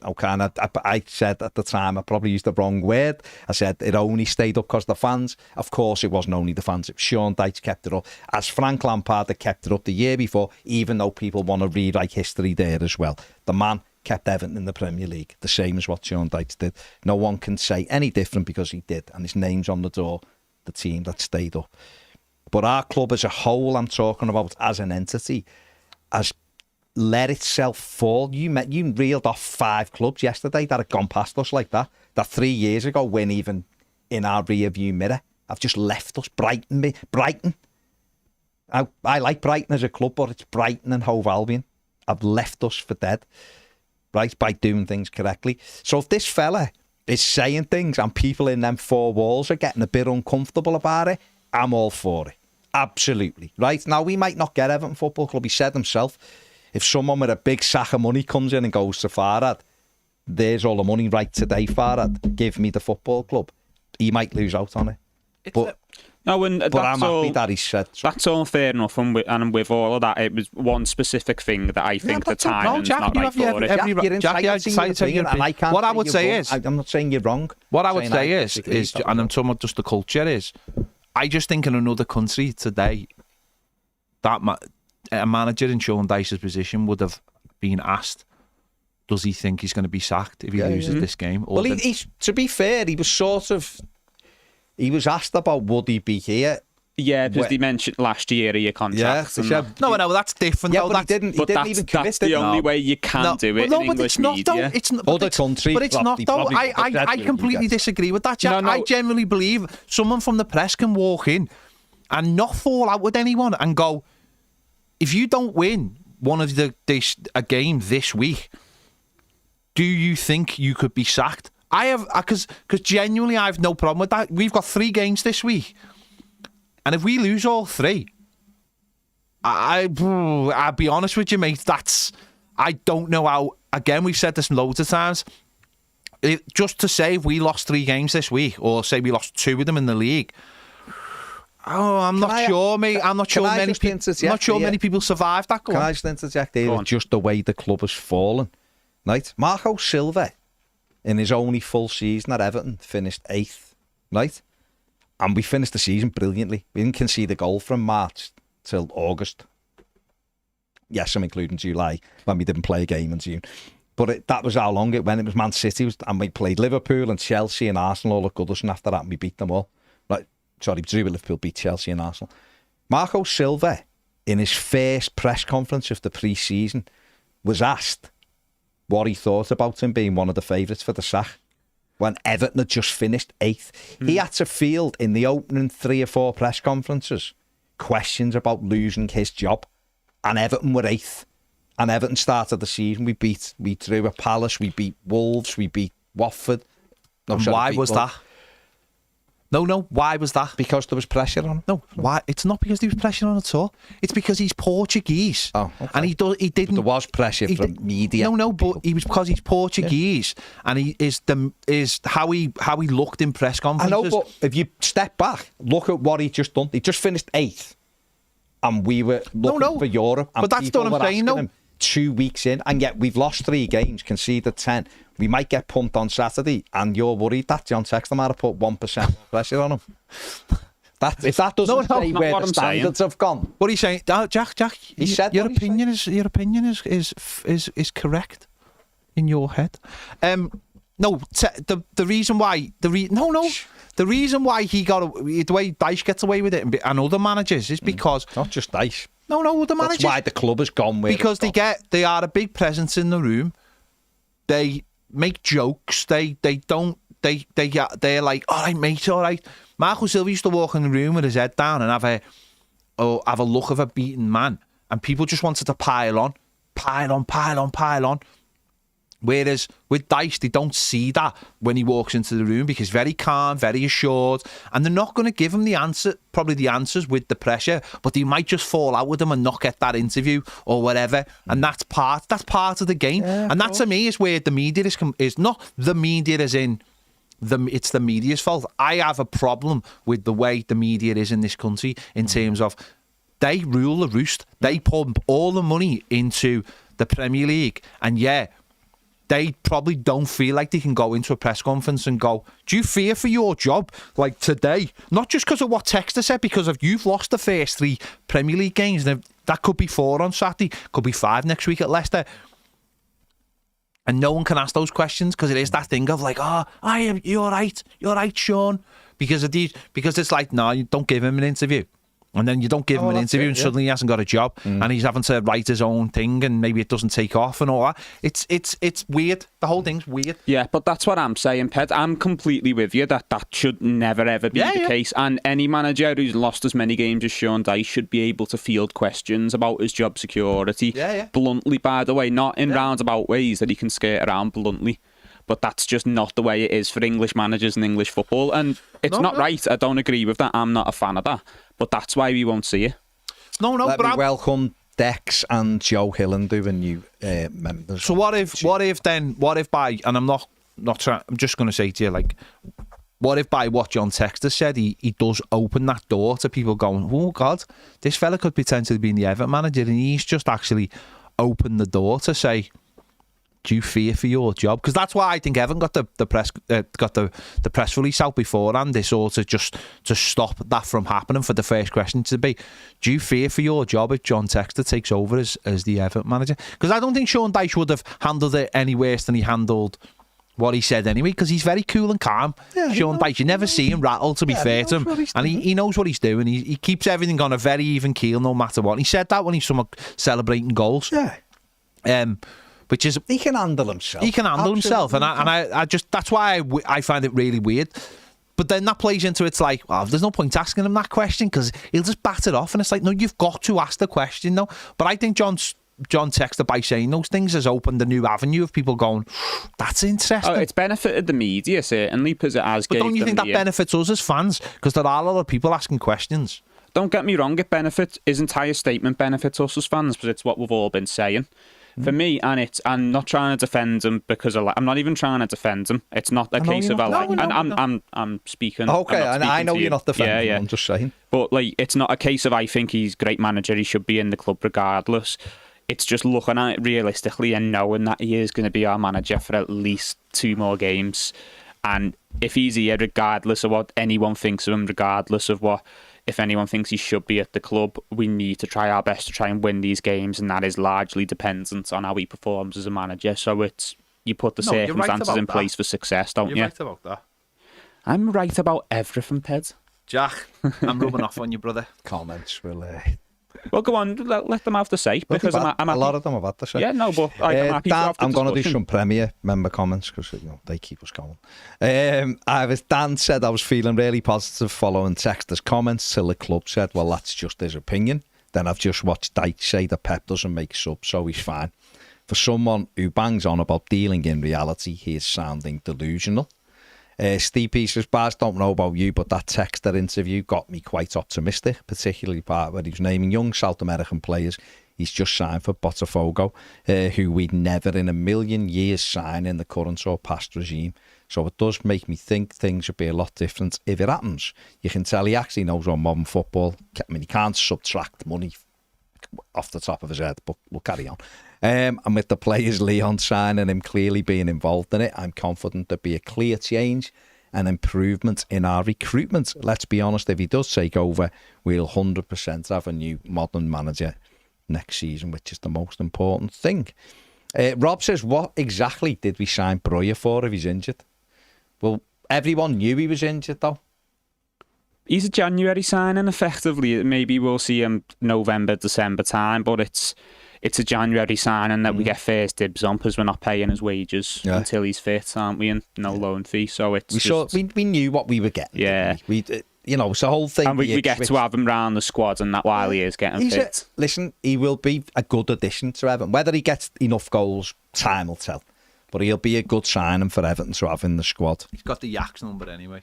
said at the time, I probably used the wrong word. I said it only stayed up because the fans. Of course, it wasn't only the fans. It was Sean Dyche kept it up. As Frank Lampard had kept it up the year before, even though people want to rewrite history there as well. The man kept Everton in the Premier League, the same as what Sean Dyche did. No one can say any different because he did. And his name's on the door, the team that stayed up. But our club as a whole, I'm talking about as an entity, has let itself fall. You reeled off 5 clubs yesterday that had gone past us like that 3 years ago weren't even in our rear view mirror. I've just left us. Brighton. I like Brighton as a club, but it's Brighton and Hove Albion. I've left us for dead, right, by doing things correctly. So if this fella is saying things and people in them 4 walls are getting a bit uncomfortable about it, I'm all for it. Absolutely. Right? Now, we might not get Everton Football Club. He said himself, if someone with a big sack of money comes in and goes to Farhad, there's all the money right today, Farhad. Give me the football club. He might lose out on it. But I'm happy that he said so. That's all fair enough. And with all of that, it was one specific thing that I think the timing's not right for it. What I would say is... I'm not saying you're wrong. What I would say is, and I'm talking about just the culture, is... I just think in another country today, that a manager in Sean Dyche's position would have been asked, does he think he's going to be sacked if he loses this game? Or well, to be fair, he was asked about would he be here. Yeah, because they mentioned last year your contract. Yeah, no, that's different. Yeah, though. But he didn't even commit. That's the only way you can do it in English media. Other countries, but it's not though. I completely disagree with that, Jack. No. I generally believe someone from the press can walk in and not fall out with anyone and go, if you don't win a game this week, do you think you could be sacked? I have, because genuinely I have no problem with that. We've got 3 games this week. And if we lose all 3, I'll be honest with you, mate, I don't know how, again, we've said this loads of times, just to say if we lost 3 games this week, or say we lost 2 of them in the league, I'm not sure, mate. I'm not sure many people survived that. Can I just interject here? Just the way the club has fallen. Right? Marco Silva, in his only full season at Everton, finished 8th. Right? And we finished the season brilliantly. We didn't concede a goal from March till August. Yes, I'm including July, when we didn't play a game in June. But that was how long it went. It was Man City, and we played Liverpool and Chelsea and Arsenal all at Goodison after that, and we beat them all. Right? Sorry, drew with Liverpool, beat Chelsea and Arsenal. Marco Silva, in his first press conference of the pre-season, was asked what he thought about him being one of the favourites for the sack. When Everton had just finished 8th. He had to field in the opening 3 or 4 press conferences questions about losing his job. And Everton were 8th. And Everton started the season. We drew at Palace, we beat Wolves, we beat Watford. Why was that? No, why was that? Because there was pressure on him. No, why? It's not because there was pressure on at all. It's because he's Portuguese. Oh, okay. And he didn't. But there was pressure from media. No, but he was because he's Portuguese, and he is how he looked in press conferences. I know, but if you step back, look at what he just done. He just finished 8th, and we were looking for Europe. And but that's what I'm saying. No, 2 weeks in, and yet we've lost 3 games, conceded 10. We might get pumped on Saturday, and you're worried that John Textor might have put 1% pressure on him. If that doesn't say where the standards have gone. What are you saying, Jack? He said your opinion is correct in your head. The reason why the reason why he got the way Dyche gets away with it and other managers is because not just Dyche. No, the managers. That's why the club has gone with because they are a big presence in the room. They make jokes. They're like, all right, mate, all right. Marco Silva used to walk in the room with his head down and have a look of a beaten man, and people just wanted to pile on. Whereas with Dyche, they don't see that when he walks into the room because he's very calm, very assured, and they're not going to give him the answers with the pressure, but they might just fall out with him and not get that interview or whatever, and that's part of the game. Yeah, and that to me is where the media is not the media as in it's the media's fault. I have a problem with the way the media is in this country in terms of they rule the roost. They pump all the money into the Premier League, and they probably don't feel like they can go into a press conference and go, do you fear for your job? Like today, not just because of what Textor said, because if you've lost the first 3 Premier League games, and that could be 4 on Saturday, could be 5 next week at Leicester. And no one can ask those questions because it is that thing of like, you're right, Sean. Because it's like, no, you don't give him an interview. And then you don't give him an interview and suddenly he hasn't got a job and he's having to write his own thing and maybe it doesn't take off and all that. It's weird. The whole thing's weird. Yeah, but that's what I'm saying, Ped. I'm completely with you that should never, ever be the case. And any manager who's lost as many games as Sean Dyche should be able to field questions about his job security. Bluntly, by the way, not in roundabout ways that he can skirt around bluntly. But that's just not the way it is for English managers and English football. And it's not right. I don't agree with that. I'm not a fan of that. But that's why we won't see it. Let me welcome Dex and Joe Hillen doing new members. So what if by, and I'm not trying, I'm just going to say to you, like, what if by what John Textor said, he does open that door to people going, oh God, this fella could potentially be the Everton manager, and he's just actually opened the door to say, do you fear for your job? Because that's why I think Everton got the press release out beforehand. They sort of just to stop that from happening for the first question to be, do you fear for your job if John Textor takes over as the Everton manager? Because I don't think Sean Dyche would have handled it any worse than he handled what he said anyway, because he's very cool and calm. Sean Dyche, you never see him rattle, to be fair to him. And he knows what he's doing. He keeps everything on a very even keel no matter what. And he said that when he's celebrating goals. Which is, he can handle himself. He can handle himself, and I just, that's why I find it really weird. But then that plays into, it's like, there's no point asking him that question because he'll just bat it off, and it's like, no, you've got to ask the question, no. But I think John Textor, by saying those things, has opened a new avenue of people going, that's interesting. It's benefited the media certainly because it has. But don't you think that benefits us as fans? Because there are a lot of people asking questions. Don't get me wrong, his entire statement benefits us as fans because it's what we've all been saying. For me, and I'm not trying to defend him because I'm not even trying to defend him. It's not a case of I'm speaking. Okay, and I know you're not defending him. I'm just saying. But it's not a case of I think he's a great manager. He should be in the club regardless. It's just looking at it realistically and knowing that he is going to be our manager for at least 2 more games. And if he's here, regardless of what anyone thinks of him, regardless of if anyone thinks he should be at the club, we need to try our best to try and win these games, and that is largely dependent on how he performs as a manager. So you put the circumstances in place for success, don't you? You're right about that. I'm right about everything, Ped. Jack, I'm rubbing off on you, brother. Comments will... Well, go on, let them have to say, because I'm a lot of them have had to say. Yeah, no, but I'm happy to have the I'm going to do discussion. some Premier member comments because they keep us going. Dan said I was feeling really positive following Textor's comments till the club said, well, that's just his opinion. Then I've just watched Dyche say that Pep doesn't make subs, so he's fine. For someone who bangs on about dealing in reality, he is sounding delusional. Steve P says, Baz, don't know about you, but that Textor interview got me quite optimistic, particularly part where he was naming young South American players he's just signed for Botafogo, who we'd never in a million years sign in the current or past regime. So it does make me think things would be a lot different if it happens. You can tell he actually knows on modern football. I mean, he can't subtract money off the top of his head, but we'll carry on. And with the players Leon signing him clearly being involved in it, I'm confident there'll be a clear change and improvement in our recruitment. Let's be honest, if he does take over, we'll 100% have a new modern manager next season, which is the most important thing. Rob says, what exactly did we sign Breuer for if he's injured? Well, everyone knew he was injured though. He's a January signing effectively. Maybe we'll see him November, December time, but it's a January signing that we get first dibs on because we're not paying his wages until he's fit, aren't we? And no loan fee. So we knew what we were getting. Yeah. It's the whole thing. And we get to have him round the squad and that while he is getting fit. Listen, he will be a good addition to Everton. Whether he gets enough goals, time will tell. But he'll be a good signing for Everton to have in the squad. He's got the Yaks number anyway.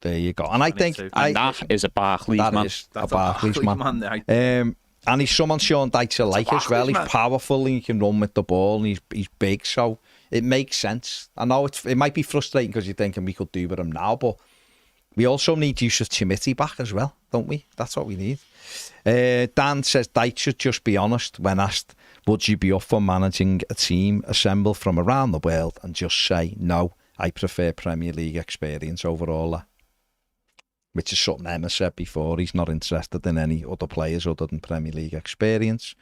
There you go. And I think... that is a Barclays man. That's a Barclays man. And he's someone Sean Dyche like as well. He's powerful and he can run with the ball and he's big, so it makes sense. I know it might be frustrating because you're thinking we could do with him now, but We also need use of Chimity back as well, don't we? That's what we need. Dan says Dyche should just be honest when asked, would you be up for managing a team assembled from around the world, and just say, no, I prefer Premier League experience over all that. Which is something Emma said before. He's not interested in any other players other than Premier League experience.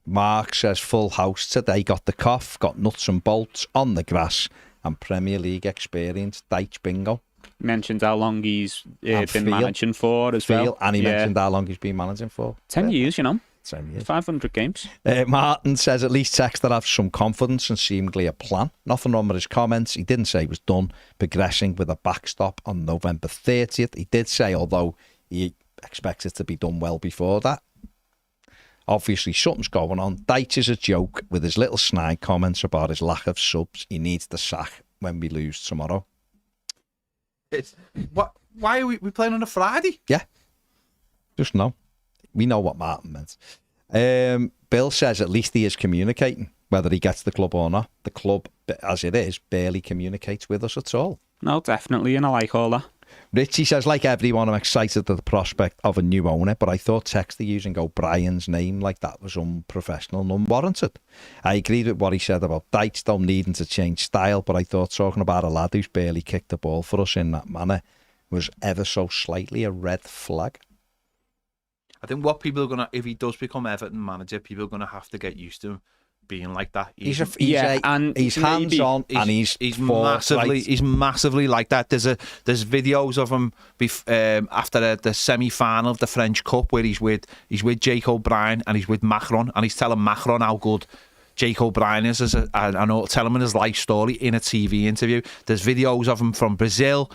Mark says full house today, got the cough, got nuts and bolts on the grass, and Premier League experience. Dyche bingo. Mentioned how long he's been managing for as well. And he mentioned how long he's been managing for. 10 years, you know. 10 years. 500 games. Martin says at least Textor have some confidence and seemingly a plan. Nothing wrong with his comments. He didn't say he was done progressing with a backstop on November 30th. He did say, although he expects it to be done well before that. Obviously, something's going on. Dyche is a joke with his little snide comments about his lack of subs. He needs the sack when we lose tomorrow. Why are we playing on a Friday? Yeah. Just know. We know what Martin meant. Bill says at least he is communicating, whether he gets the club or not. The club, as it is, barely communicates with us at all. No, definitely, and I like all that. Richie says, like everyone, I'm excited at the prospect of a new owner, but I thought Textor using O'Brien's name like that was unprofessional and unwarranted. I agreed with what he said about Dyche, though, needing to change style, but I thought talking about a lad who's barely kicked the ball for us in that manner was ever so slightly a red flag. I think what people are going to, if he does become Everton manager, people are going to have to get used to him being like that. He's hands-on, and he's massively like that. There's videos of him after the semi-final of the French Cup where he's with Jake O'Brien and he's with Macron, and he's telling Macron how good Jake O'Brien is and telling him his life story in a TV interview. There's videos of him from Brazil.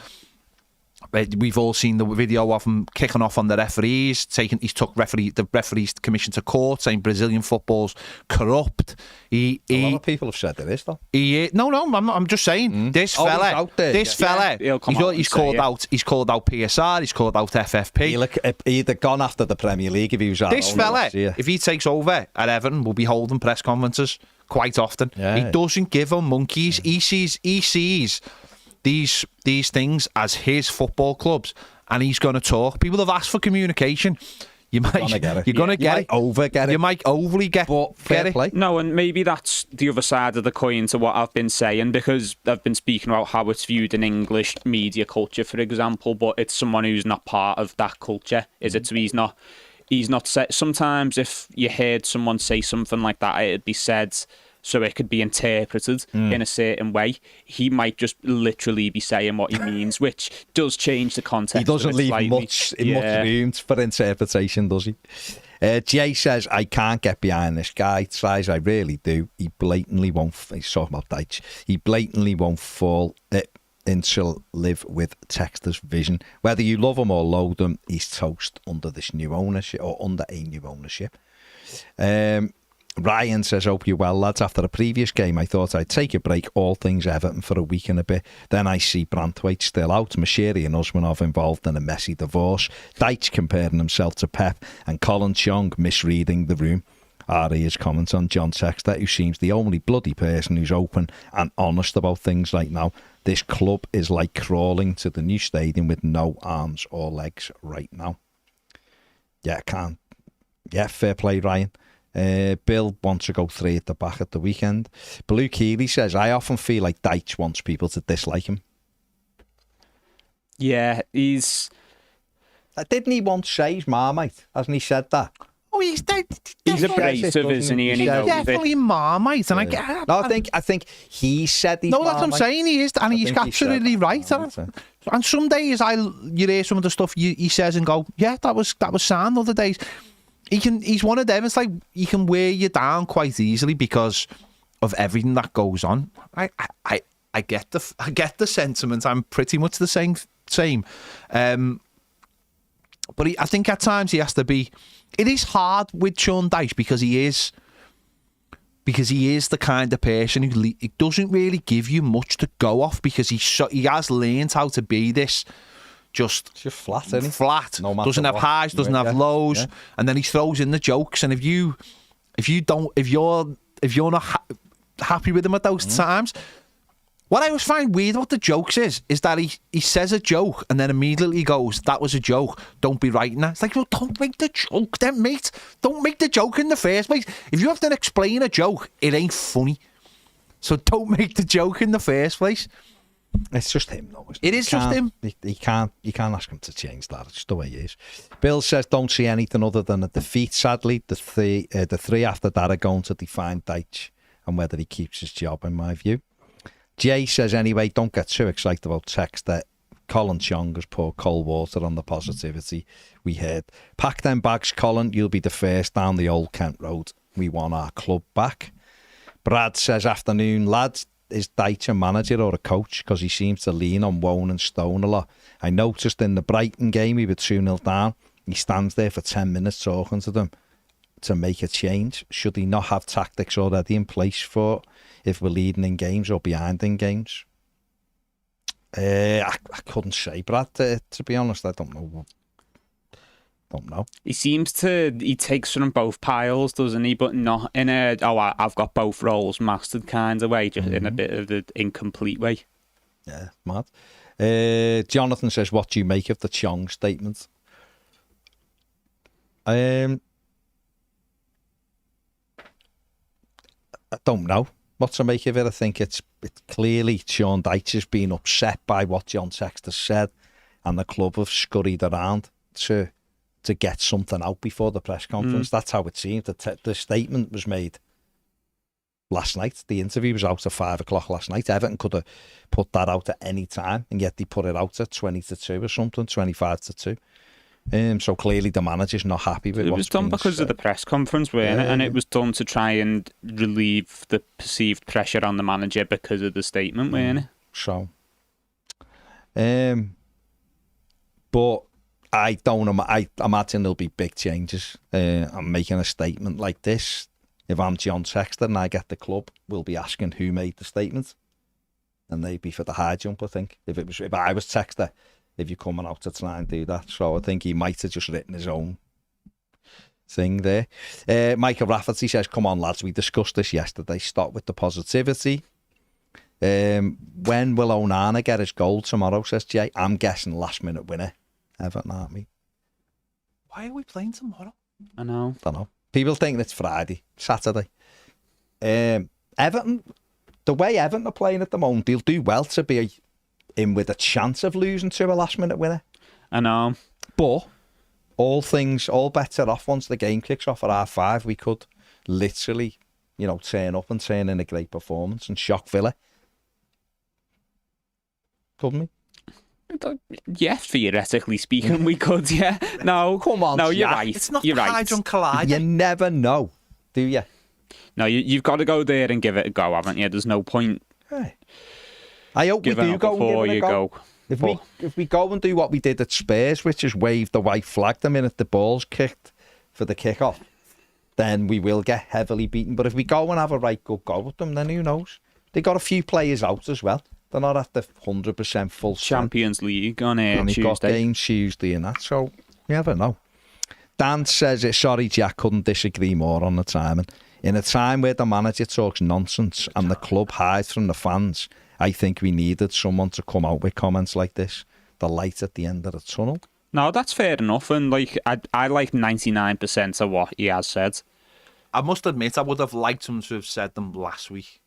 We've all seen the video of him kicking off on the referees. He's took the referees commission to court, saying Brazilian football's corrupt. A lot of people have said there is, though. I'm just saying this fella. He's called out PSR. He's called out FFP. He'd have gone after the Premier League if he was. This fella, if he takes over at Everton, will be holding press conferences quite often. Yeah. He doesn't give them monkeys. He sees these things as his football clubs, and he's going to talk. People have asked for communication. You might overly get it. No, and maybe that's the other side of the coin to what I've been saying, because I've been speaking about how it's viewed in English media culture, for example, but it's someone who's not part of that culture, is it? So he's not said. Sometimes if you heard someone say something like that, it'd be said so it could be interpreted in a certain way. He might just literally be saying what he means, which does change the context. He doesn't leave much room for interpretation, does he? Jay says, I can't get behind this guy. Tries, I really do. He blatantly won't. He's talking about Dyche. He blatantly won't fall into live with Textor's vision. Whether you love him or loathe him, he's toast under this new ownership, or under a new ownership. Ryan says, hope you're well, lads. After the previous game, I thought I'd take a break, all things Everton, for a week and a bit. Then I see Branthwaite still out, Mashiri and Usmanov involved in a messy divorce, Dyche comparing himself to Pep, and Colin Chong misreading the room. His comments on John Textor, who seems the only bloody person who's open and honest about things right now. This club is like crawling to the new stadium with no arms or legs right now. Fair play, Ryan. Bill wants to go 3 at the back at the weekend. Blue Keeley says, I often feel like Dyche wants people to dislike him. Yeah, he's... Didn't he once say he's Marmite? Hasn't he said that? Oh, he's abrasive, isn't he? And he knows definitely Marmite. And I think he said he's Marmite. That's what I'm saying. He is, and he's absolutely right. And some days you hear some of the stuff he says and go, yeah, that was sound. Other days, he's one of them. It's like he can wear you down quite easily because of everything that goes on. I get the sentiment. I'm pretty much the same. But I think at times he has to be. It is hard with Sean Dyche because he is the kind of person who doesn't really give you much to go off, because he has learned how to be this just flat, isn't he? Flat. No matter doesn't have highs, doesn't have lows, and then he throws in the jokes. And if you're not happy with him at those times, What I always find weird about the jokes is that he says a joke and then immediately goes, that was a joke, don't be writing that. It's like, well, don't make the joke then, mate. Don't make the joke in the first place. If you have to explain a joke, it ain't funny. So don't make the joke in the first place. It's just him, though. It is just him. You can't ask him to change that. It's just the way he is. Bill says, don't see anything other than a defeat, sadly. The three after that are going to define Dyche and whether he keeps his job, in my view. Jay says, anyway, don't get too excited about Textor. Colin Chong has poured cold water on the positivity we heard. Pack them bags, Colin. You'll be the first down the old Kent Road. We want our club back. Brad says, afternoon, lads. Is Dyche a manager or a coach? Because he seems to lean on Wone and Stone a lot. I noticed in the Brighton game, we were 2-0 down. He stands there for 10 minutes talking to them to make a change. Should he not have tactics already in place for if we're leading in games or behind in games? I couldn't say, Brad, to be honest. I don't know. He takes from both piles, doesn't he? But not in a, I've got both roles mastered kind of way, just in a bit of the incomplete way. Yeah, mad. Jonathan says, what do you make of the Chong statement? I don't know what to make of it. I think it's clearly Sean Dyche has been upset by what John Textor said, and the club have scurried around to get something out before the press conference. That's how it seemed. The statement was made last night. The interview was out at 5 o'clock last night. Everton could have put that out at any time, and yet they put it out at 20-2 or something, 25-2. So clearly the manager's not happy with it was done because of the press conference, weren't it? And it was done to try and relieve the perceived pressure on the manager because of the statement, weren't it? So, but I don't. I imagine there'll be big changes. I'm making a statement like this. If I'm John Textor and I get the club, we'll be asking who made the statement, and they'd be for the high jump. I think if I was Textor, if you're coming out to try and do that, so I think he might have just written his own thing there. Michael Rafferty says, "Come on, lads, we discussed this yesterday. Start with the positivity." When will Onana get his goal tomorrow? Says Jay. I'm guessing last minute winner. Everton, aren't we? Why are we playing tomorrow? I know. Don't know. People think it's Friday, Saturday. Everton, the way Everton are playing at the moment, they'll do well to be in with a chance of losing to a last minute winner. I know. But all bets are off once the game kicks off at R5. We could literally, turn up and turn in a great performance and shock Villa. Couldn't we? Yes, theoretically speaking, we could, yeah. No, come on, no, you're Jack. right. It's not you're the right. Hadron Collider. You never know, do you? No, you've got to go there and give it a go, haven't you? There's no point. Hey. I hope we do go before and give it a go. If we go and do what we did at Spurs, which is wave the white flag the minute the ball's kicked for the kick-off, then we will get heavily beaten. But if we go and have a right good go with them, then who knows? They got a few players out as well. They're not at the 100% full strength. Champions League on and Tuesday. Got games Tuesday and that, so you never know. Dan says, sorry, Jack, couldn't disagree more on the timing. In a time where the manager talks nonsense and the club hides from the fans, I think we needed someone to come out with comments like this. The light at the end of the tunnel. No, that's fair enough. And I like 99% of what he has said. I must admit, I would have liked him to have said them last week.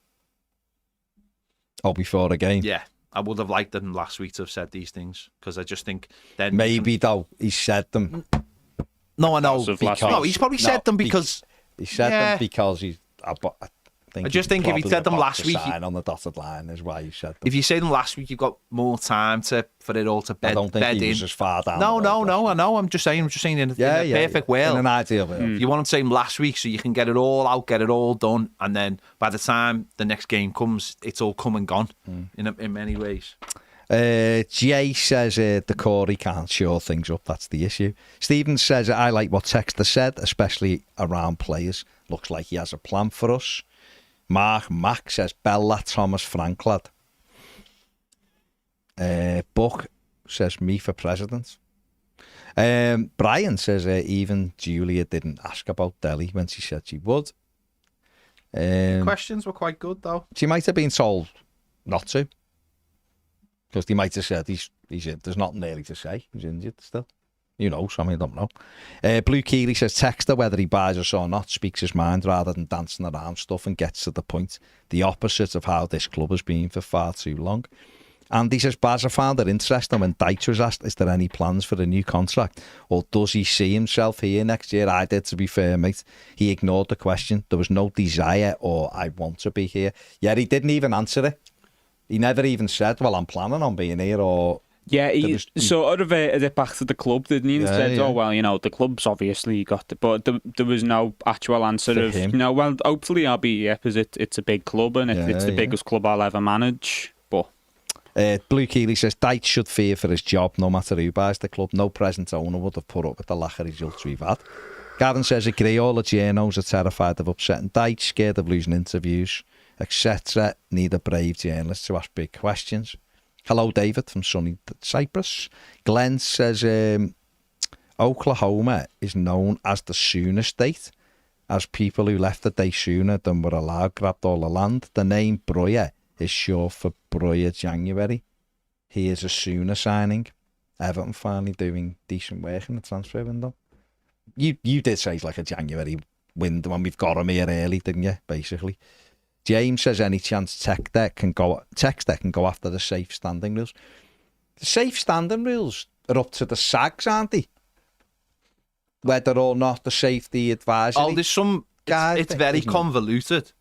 Oh, before the game? Yeah, I would have liked them last week to have said these things, because I just think then maybe though he said them. No, I know. No, he's probably said them because he said them because he's. I just think if he said them last week, sign on the dotted line is why he said them. If you say them last week, you've got more time for it all to bed. I don't think he was as far down. No. I know. I'm just saying in a perfect world. In an ideal world. You want to say them last week so you can get it all out, get it all done, and then by the time the next game comes, it's all come and gone in many ways. Jay says the Corey can't shore things up. That's the issue. Stephen says, I like what Textor said, especially around players. Looks like he has a plan for us. Mark Mack says, Bella Thomas Frank lad. Buck says, me for president. Brian says, even Julia didn't ask about Delhi when she said she would. Questions were quite good though. She might have been told not to. Because they might have said he's in. There's nothing really to say. He's injured still. You know, so I don't know. Blue Keeley says, Textor, whether he buys us or not, speaks his mind rather than dancing around stuff and gets to the point. The opposite of how this club has been for far too long. And he says, Baz, I found it interesting when Dyche was asked, is there any plans for a new contract? Or does he see himself here next year? I did, to be fair, mate. He ignored the question. There was no desire or I want to be here. Yeah, he didn't even answer it. He never even said, well, I'm planning on being here or... Yeah, he sort of reverted it back to the club, didn't he? And said, oh, well, you know, the club's obviously got it. But there was no actual answer of, you know, well, hopefully I'll be here because it's a big club and it's the biggest club I'll ever manage. But Blue Keeley says, Dyche should fear for his job no matter who buys the club. No present owner would have put up with the lack of results we've had. Gavin says, agree, all the journos are terrified of upsetting Dyche, scared of losing interviews, etc. Need a brave journalist to ask big questions. Hello, David from sunny Cyprus. Glenn says, Oklahoma is known as the Sooner State, as people who left the day sooner than were allowed grabbed all the land. The name Breuer is short for Breuer January. He is a Sooner signing. Everton finally doing decent work in the transfer window. You did say it's like a January window when we've got him here early, didn't you, basically? James says, any chance Textor can go after the safe standing rules? The safe standing rules are up to the SAGs, aren't they? Whether or not the safety advisory... Oh, there's some... It's very convoluted.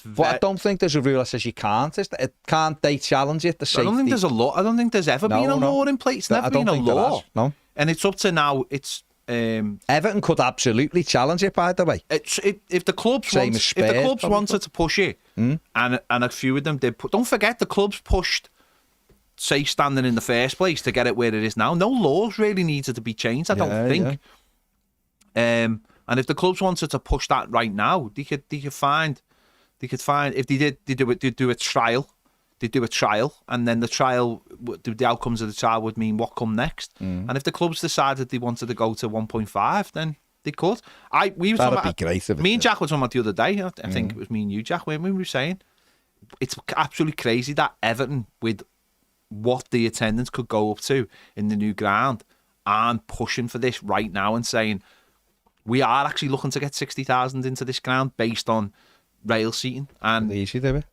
But I don't think there's a rule that says you can't. Can't they challenge it? The safety... I don't think there's a law. I don't think there's ever been a law in place. It's never been a law. No. And it's up to now... It's... Everton could absolutely challenge it, by the way. If the clubs wanted to push it, and a few of them did. Don't forget, the clubs pushed safe standing in the first place to get it where it is now. No laws really needed to be changed, I don't think. Yeah. And if the clubs wanted to push that right now, they could find if they'd do a trial. They do a trial, and then the outcomes of the trial would mean what come next. And if the clubs decided they wanted to go to 1.5, then they could. That'd be great. Me and Jack were talking about the other day. I think it was me and you, Jack, when we were saying it's absolutely crazy that Everton, with what the attendance could go up to in the new ground, aren't pushing for this right now and saying we are actually looking to get 60,000 into this ground based on rail seating and easy, do it.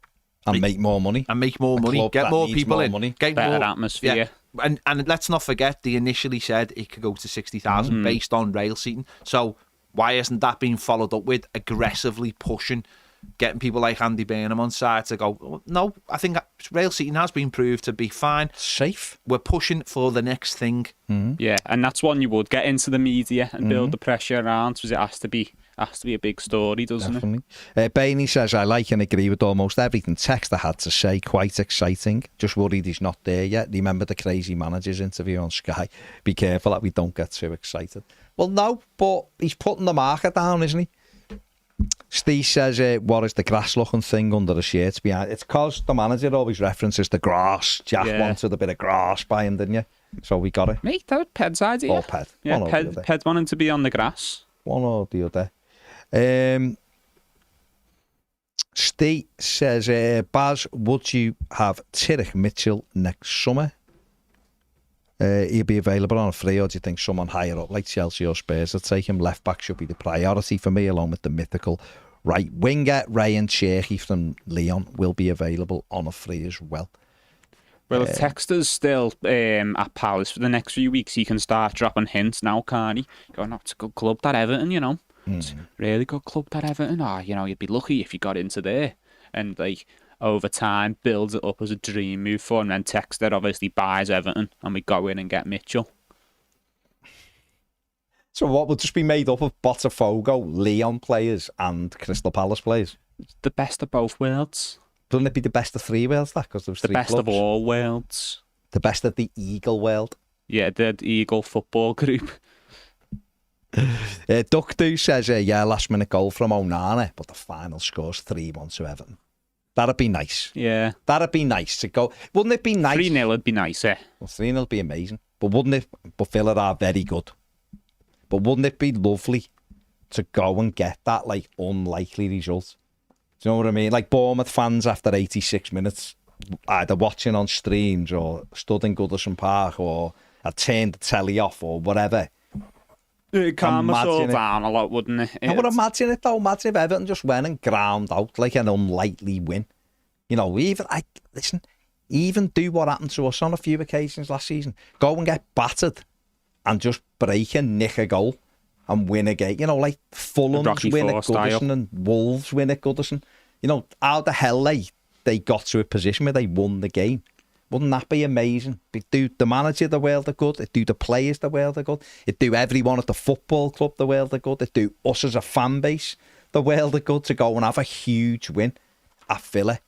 And make more money. Get more people in. Get better atmosphere. Yeah. And let's not forget, they initially said it could go to 60,000 based on rail seating. So why isn't that being followed up with aggressively pushing, getting people like Andy Burnham on side to go, oh, no, I think rail seating has been proved to be fine. Safe. We're pushing for the next thing. Yeah, and that's one you would get into the media and build the pressure around, because it has to be a big story, doesn't it? Bainey says, I like and agree with almost everything Textor had to say. Quite exciting. Just worried he's not there yet. Remember the crazy managers interview on Sky? Be careful that we don't get too excited. Well, no, but he's putting the marker down, isn't he? Steve says, what is the grass looking thing under the shirts behind? It's because the manager always references the grass. Jack wanted a bit of grass by him, didn't you? So we got it. Mate, that was Ped's idea. Or Ped. Yeah, Ped wanted to be on the grass. One or the other. Steve says, Baz, would you have Tyrrell Mitchell next summer? He'll be available on a free, or do you think someone higher up like Chelsea or Spurs would take him? Left back should be the priority for me, along with the mythical right winger. Ryan Cherky from Lyon will be available on a free as well. Well, if Textor's still at Palace for the next few weeks, he can start dropping hints now, can't he? Going, it's a good club, that Everton, you know. It's a really good club, that Everton. You know, you'd be lucky if you got into there. And, like, over time, builds it up as a dream move for him. And then Textor obviously buys Everton, and we go in and get Mitchell. So what would just be made up of Botafogo, Lyon players, and Crystal Palace players? The best of both worlds. Doesn't it be the best of three worlds, that? Because there's three clubs. The best of all worlds. The best of the Eagle world. Yeah, the Eagle football group. Duckdo says, last minute goal from Onana, but the final score's 3-1 to Everton. That'd be nice. Yeah. That'd be nice to go. Wouldn't it be nice? 3-0 would be nice, eh? Well, 3-0 would be amazing. But wouldn't it? But Villa are very good. But wouldn't it be lovely to go and get that, like, unlikely result? Do you know what I mean? Like Bournemouth fans after 86 minutes either watching on streams or stood in Goodison Park or I turned the telly off or whatever. It'd calm us all Imagine it. down a lot, wouldn't it? I would imagine it though. Imagine if Everton just went and ground out like an unlikely win. You know, even do what happened to us on a few occasions last season. Go and get battered and just break and nick a goal and win a game. You know, like Fulham's win at Goodison and Wolves win at Goodison. You know, how the hell they got to a position where they won the game. Wouldn't that be amazing? It'd do the manager the world of good. It'd do the players the world of good. It'd do everyone at the football club the world of good. It'd do us as a fan base the world of good to go and have a huge win at Villa.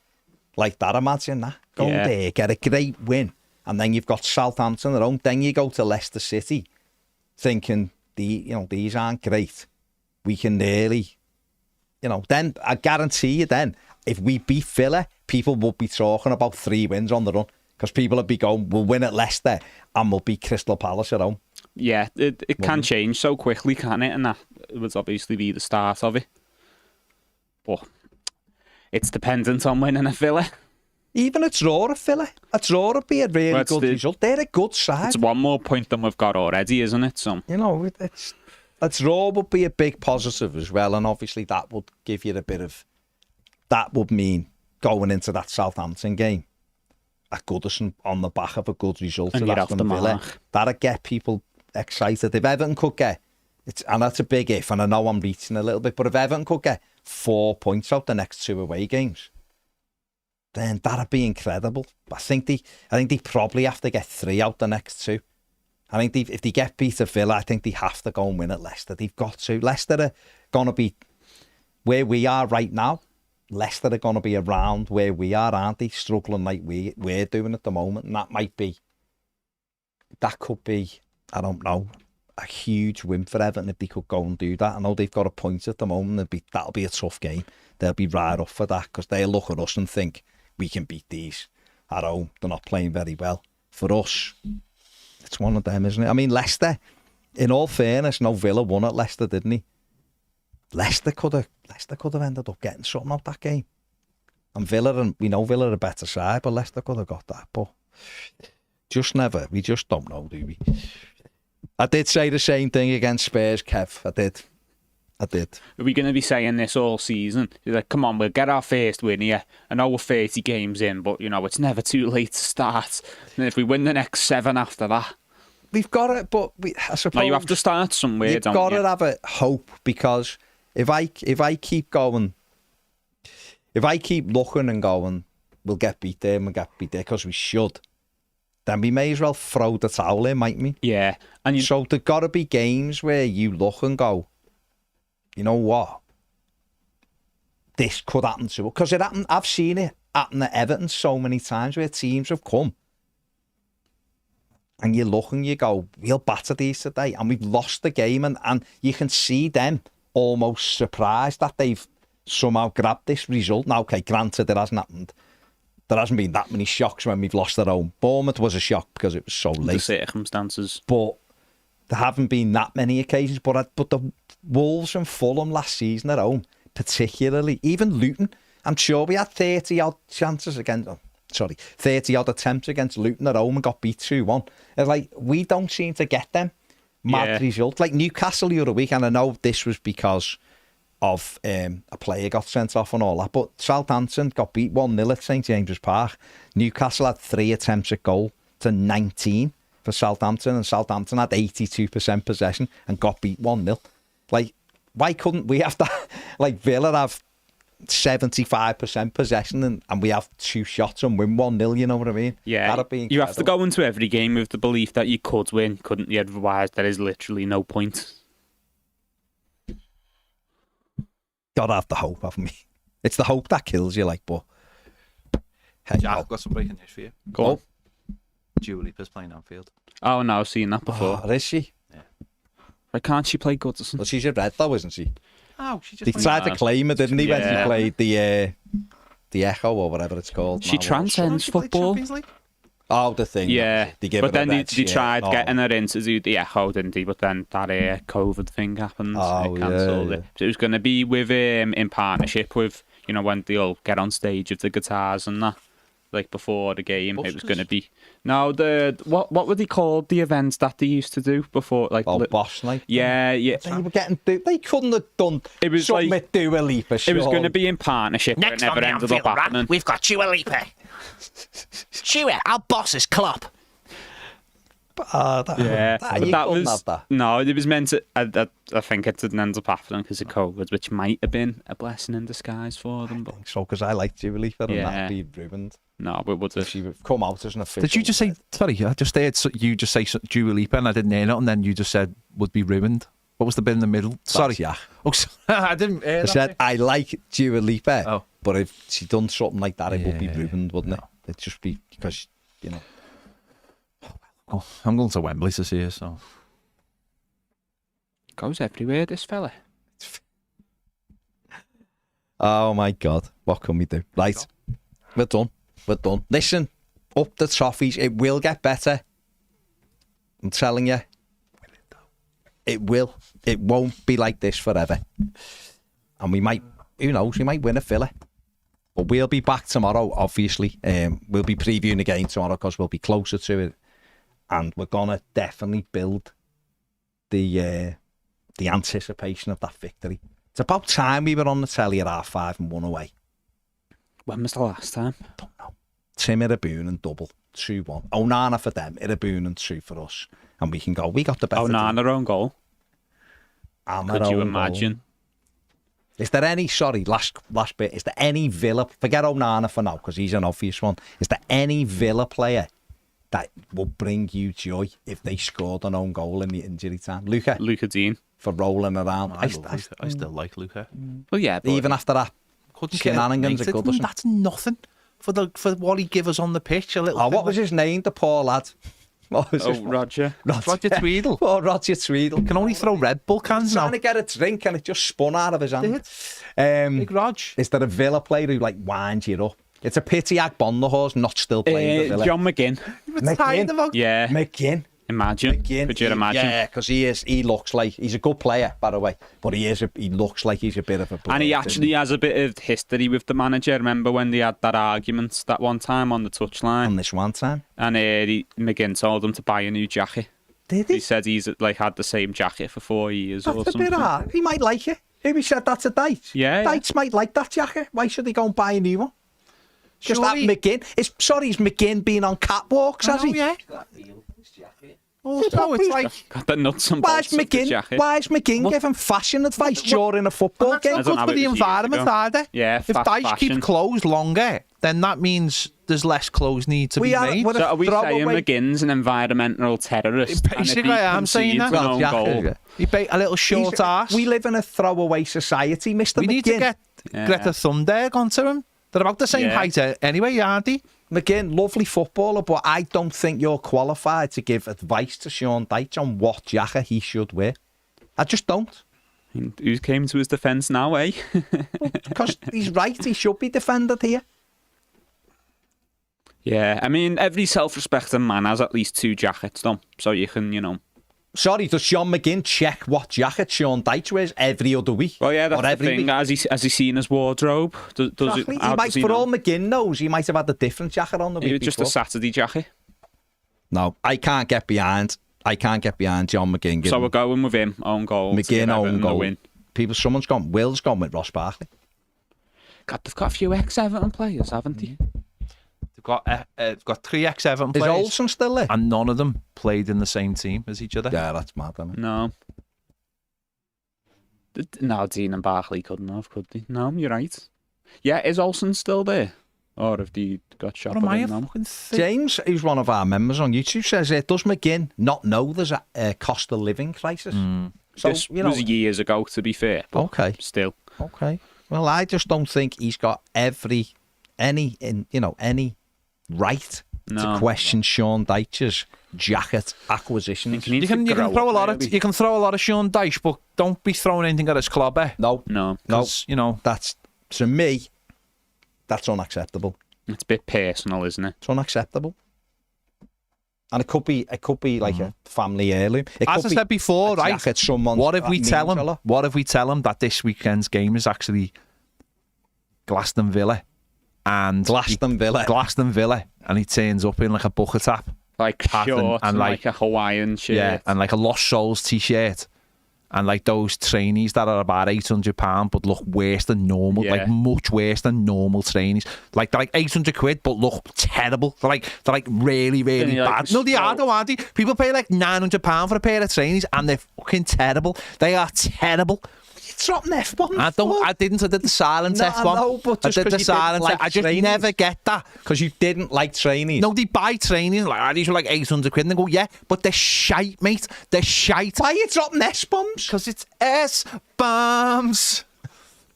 Like that, imagine that. Go there, get a great win. And then you've got Southampton at home. Then you go to Leicester City thinking, these aren't great. We can nearly, then I guarantee you then, if we beat Villa, people will be talking about 3 wins on the run. Because people will be going, we'll win at Leicester and we'll beat Crystal Palace at home. Yeah, it can change so quickly, can't it? And that would obviously be the start of it. But it's dependent on winning at Villa. Even a draw at Villa. A draw would be a really good result. They're a good side. It's 1 more point than we've got already, isn't it? So a draw would be a big positive as well. And obviously that would give you a bit of... That would mean going into that Southampton game at Goodison on the back of a good result and at Aston Villa. That'd get people excited. If Everton could get, and that's a big if, and I know I'm reaching a little bit, but if Everton could get 4 points out the next 2 away games, then that'd be incredible. I think they probably have to get 3 out the next 2. I think if they get beat at Villa, I think they have to go and win at Leicester. They've got to. Leicester are going to be where we are right now. Leicester are going to be around where we are, aren't they? Struggling like we're doing at the moment. And that could be, I don't know, a huge win for Everton if they could go and do that. I know they've got a point at the moment. That'll be a tough game. They'll be right up for that because they'll look at us and think, we can beat these at home. They're not playing very well. For us, it's one of them, isn't it? I mean, Leicester, in all fairness, Villa won at Leicester, didn't he? Leicester could have ended up getting something out that game. And we know Villa are a better side, but Leicester could have got that. But we just don't know, do we? I did say the same thing against Spurs, Kev. I did. Are we going to be saying this all season? You're like, come on, we'll get our first win here. I know we're 30 games in, but, it's never too late to start. And if we win the next 7 after that... We've got it, but I suppose... you have to start somewhere, don't you? You've got to have a hope, because... If I keep going, if I keep looking and going, we'll get beat there because we should, then we may as well throw the towel in, might we? Yeah. So there's got to be games where you look and go, you know what? This could happen to us. Because it happened. I've seen it happen at Everton so many times where teams have come and you look and you go, we'll batter these today. And we've lost the game and you can see them almost surprised that they've somehow grabbed this result. Now, okay, granted, there hasn't been that many shocks when we've lost at home. Bournemouth was a shock because it was so late. The circumstances. But there haven't been that many occasions. But the Wolves and Fulham last season at home, particularly, even Luton, I'm sure we had 30-odd chances against... 30-odd attempts against Luton at home and got beat 2-1. It's like, we don't seem to get them. Mad result. Like Newcastle the other week, and I know this was because of a player got sent off and all that, but Southampton got beat 1-0 at St James's Park. Newcastle had 3 attempts at goal to 19 for Southampton, and Southampton had 82% possession and got beat 1-0. Like, why couldn't we have that? Like, Villa have 75% possession and we have 2 shots and win 1-0, you know what I mean? Yeah, that'd be incredible. You have to go into every game with the belief that you could win, couldn't you? Otherwise, there is literally no point. Gotta have the hope, haven't we? It's the hope that kills you, like, but... Hey, Jack, I've got some breaking news for you. Go on. Dua Lipa's playing Anfield. Oh, no, I've seen that before. Oh, is she? Yeah. Why can't she play Goodison? Well, she's a red, though, isn't she? Oh, she just... They tried to claim it, didn't he, when she played the Echo or whatever it's called. She transcends football. Oh, the thing. Yeah. They give but then they yeah. tried getting her in to do the Echo, didn't they? But then that COVID thing happened. Oh, it cancelled it. So it was going to be with in partnership with, when they'll get on stage with the guitars and that. like before the game. It was Buskers? going to be what were they called? The events that they used to do before, like Boss night. yeah. They were getting. They couldn't have done. It was something like with Dua Lipa. it was going to be in partnership, but it Next never on the ended up Anfield run, happening. we've got Dua Lipa. Dua, our boss is Klopp. Yeah, but but that was have that. no. It was meant to. I think it didn't end up happening because of COVID, which might have been a blessing in disguise for them. But So, because I like Dua Lipa, and Yeah. that'd be ruined. no, but would If she would come out as an official. Did you just say? Sorry, I just heard you just say Dua Lipa, and I didn't hear it, and then you just said would be ruined. What was the bit in the middle? Sorry, Yeah. Oh, I didn't hear I that. said I like Dua Lipa, Oh. but if she done something like that, it would be Yeah. ruined, wouldn't it? It'd just be because Oh, I'm going to Wembley to see her, so. goes everywhere. This fella. Oh my God, what can we do? Right, we're done. We're done. Listen, up the trophies. It will get better. I'm telling you. It will. It won't be like this forever. And we might, who knows, we might win a filler. But we'll be back tomorrow, obviously. We'll be previewing again tomorrow because we'll be closer to it. And we're going to definitely build the anticipation of that victory. It's about time we were on the telly at 5:30 and 1 away. When was the last time? Don't know. Tim Iraboon and double, 2-1. Onana for them, Iraboon and 2 for us. And we can go, we got the better team. Onana own goal. And Could our you own imagine? goal. Is there any, last bit, is there any Villa, forget Onana for now because he's an obvious one. Is there any Villa player that will bring you joy if they scored an own goal in the injury time? Luca Dean. for rolling around. I still like Luca. Well, yeah, but Even after that, Couldn't shenanigans get at Goodison. That's nothing for what he give us on the pitch. A little. Oh, thing what was his name, the poor lad? What was his Roger. Roger Tweedle. Oh, Roger Tweedle. Can only throw Red Bull cans now. Trying to get a drink and it just spun out of his hand. Big Rog. Is there a Villa player who like winds you up? It's a pity Agbonlahor's not still playing for Villa. John McGinn. McGinn. Yeah. McGinn. Imagine. McGinn. Could you imagine? Yeah, because he looks like he's a good player, by the way, but he looks like he's a bit of a And he player, actually has a bit of history with the manager. Remember when they had that argument that one time on the touchline? on this one time. And McGinn told him to buy a new jacket. Did He said he's like had the same jacket for 4 years or That's a something. bit hard. He might like it. Who said that to Dyche? Yeah. Dyche might like that jacket. Why should he go and buy a new one? Just that Surely- McGinn. Is McGinn been on catwalks, has he? Yeah. Also, it's like Got the nuts and Why is bolts of the McGinn? jacket. Why is McGinn giving fashion advice during a football that's game? not don't good know, for it the was years environment ago. either. Yeah, If fast Dyche fashion. keeps clothes longer, then that means there's less clothes need to We be are- made. we're So are we saying throwaway- McGinn's an environmental terrorist? Basically, I'm saying that. Well, Well, goal. yeah. He bait a little short He's- ass. We live in a throwaway society, Mr. We McGinn. need to get Yeah. Greta Thunberg onto him. They're about the same Yeah. height anyway, aren't they? McGinn, lovely footballer, but I don't think you're qualified to give advice to Sean Dyche on what jacket he should wear. I just don't. Who came to his defence now, eh? Because he's right, he should be defended here. Yeah, I mean, every self-respecting man has at least 2 jackets, though. So you can, Sorry, does Sean McGinn check what jacket Sean Dyche wears every other week? Well, yeah, that's Or the every thing. week? Has he seen his wardrobe? Does Exactly. it? How does he For know? all McGinn knows, he might have had a different jacket on the It week was just a before. Saturday jacket. No, I can't get behind John McGinn. So we're going with him, own goal. to give McGinn Everton own the goal. Win. Will's gone with Ross Barkley. God, they've got a few ex-Everton players, haven't they? They've got 3 ex-Everton Is players, Olsen still there? and none of them played in the same team as each other. Yeah, that's mad, isn't it? No. No, Dean and Barkley couldn't have, could they? No, you're right. Yeah, is Olsen still there? Or have they got shot What am at I him now? fucking James, who's one of our members on YouTube, says, does McGinn not know there's a cost of living crisis? So, This was years ago, to be fair. But Okay. Still. Okay. Well, I just don't think he's got any right No. to question Sean Dyche's jacket acquisitions. He needs You can to grow throw a up, lot really. you can throw a lot of Sean Dyche, but don't be throwing anything at his club, eh? No, No. no, 'Cause, you know, that's, to me, that's unacceptable. It's a bit personal, isn't it? It's unacceptable. And it could be like a family heirloom. It as I could be said before, a right? jacket someone What if we means tell a him? lot. What if we tell him that this weekend's game is actually Aston Villa, and Glaston Villa, and he turns up in like a bucket hat, like shorts and like a Hawaiian shirt, yeah, and like a Lost Souls t-shirt, and like those trainees that are about £800 but look worse than normal, like much worse than normal trainees. Like they're like £800 but look terrible. They're like really really bad. Like, no, they are, though, aren't they? People pay like £900 for a pair of trainees, and they're fucking terrible. They are terrible. Dropping F-bombs. I did the silent F-bomb. No, but just I did the silent. Like I just trainees. never get that. Because you didn't like trainees. No, they buy trainees like these were like £800, and they go, yeah, but they're shite, mate. They're shite. Why are you dropping S-bombs? Because it's S-bombs.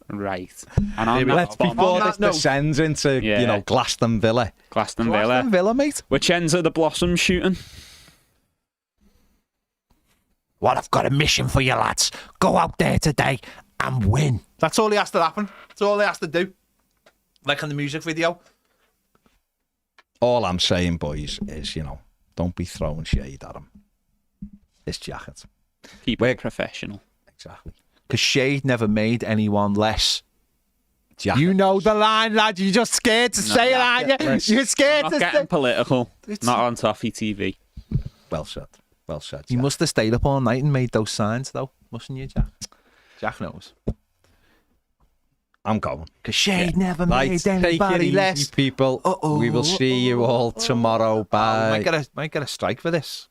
Right. And on Let's before this descends into Glaston Villa. Glaston Villa, mate. Which ends of the Blossom shooting? Well, I've got a mission for you, lads. Go out there today and win. That's all he has to happen. That's all he has to do. Like in the music video. All I'm saying, boys, is, don't be throwing shade at him. This jacket. Keep it professional. Exactly. Because shade never made anyone less. Jacket. You know the line, lad. You're just scared to say it, aren't you? You're scared to say it. Not getting political. Not on Toffee TV. Well said. Well said, Jack. You must have stayed up all night and made those signs, though, mustn't you, Jack? Jack knows. I'm going. Because shade never made anybody less. People. We will see you all tomorrow. Bye. Might get a strike for this.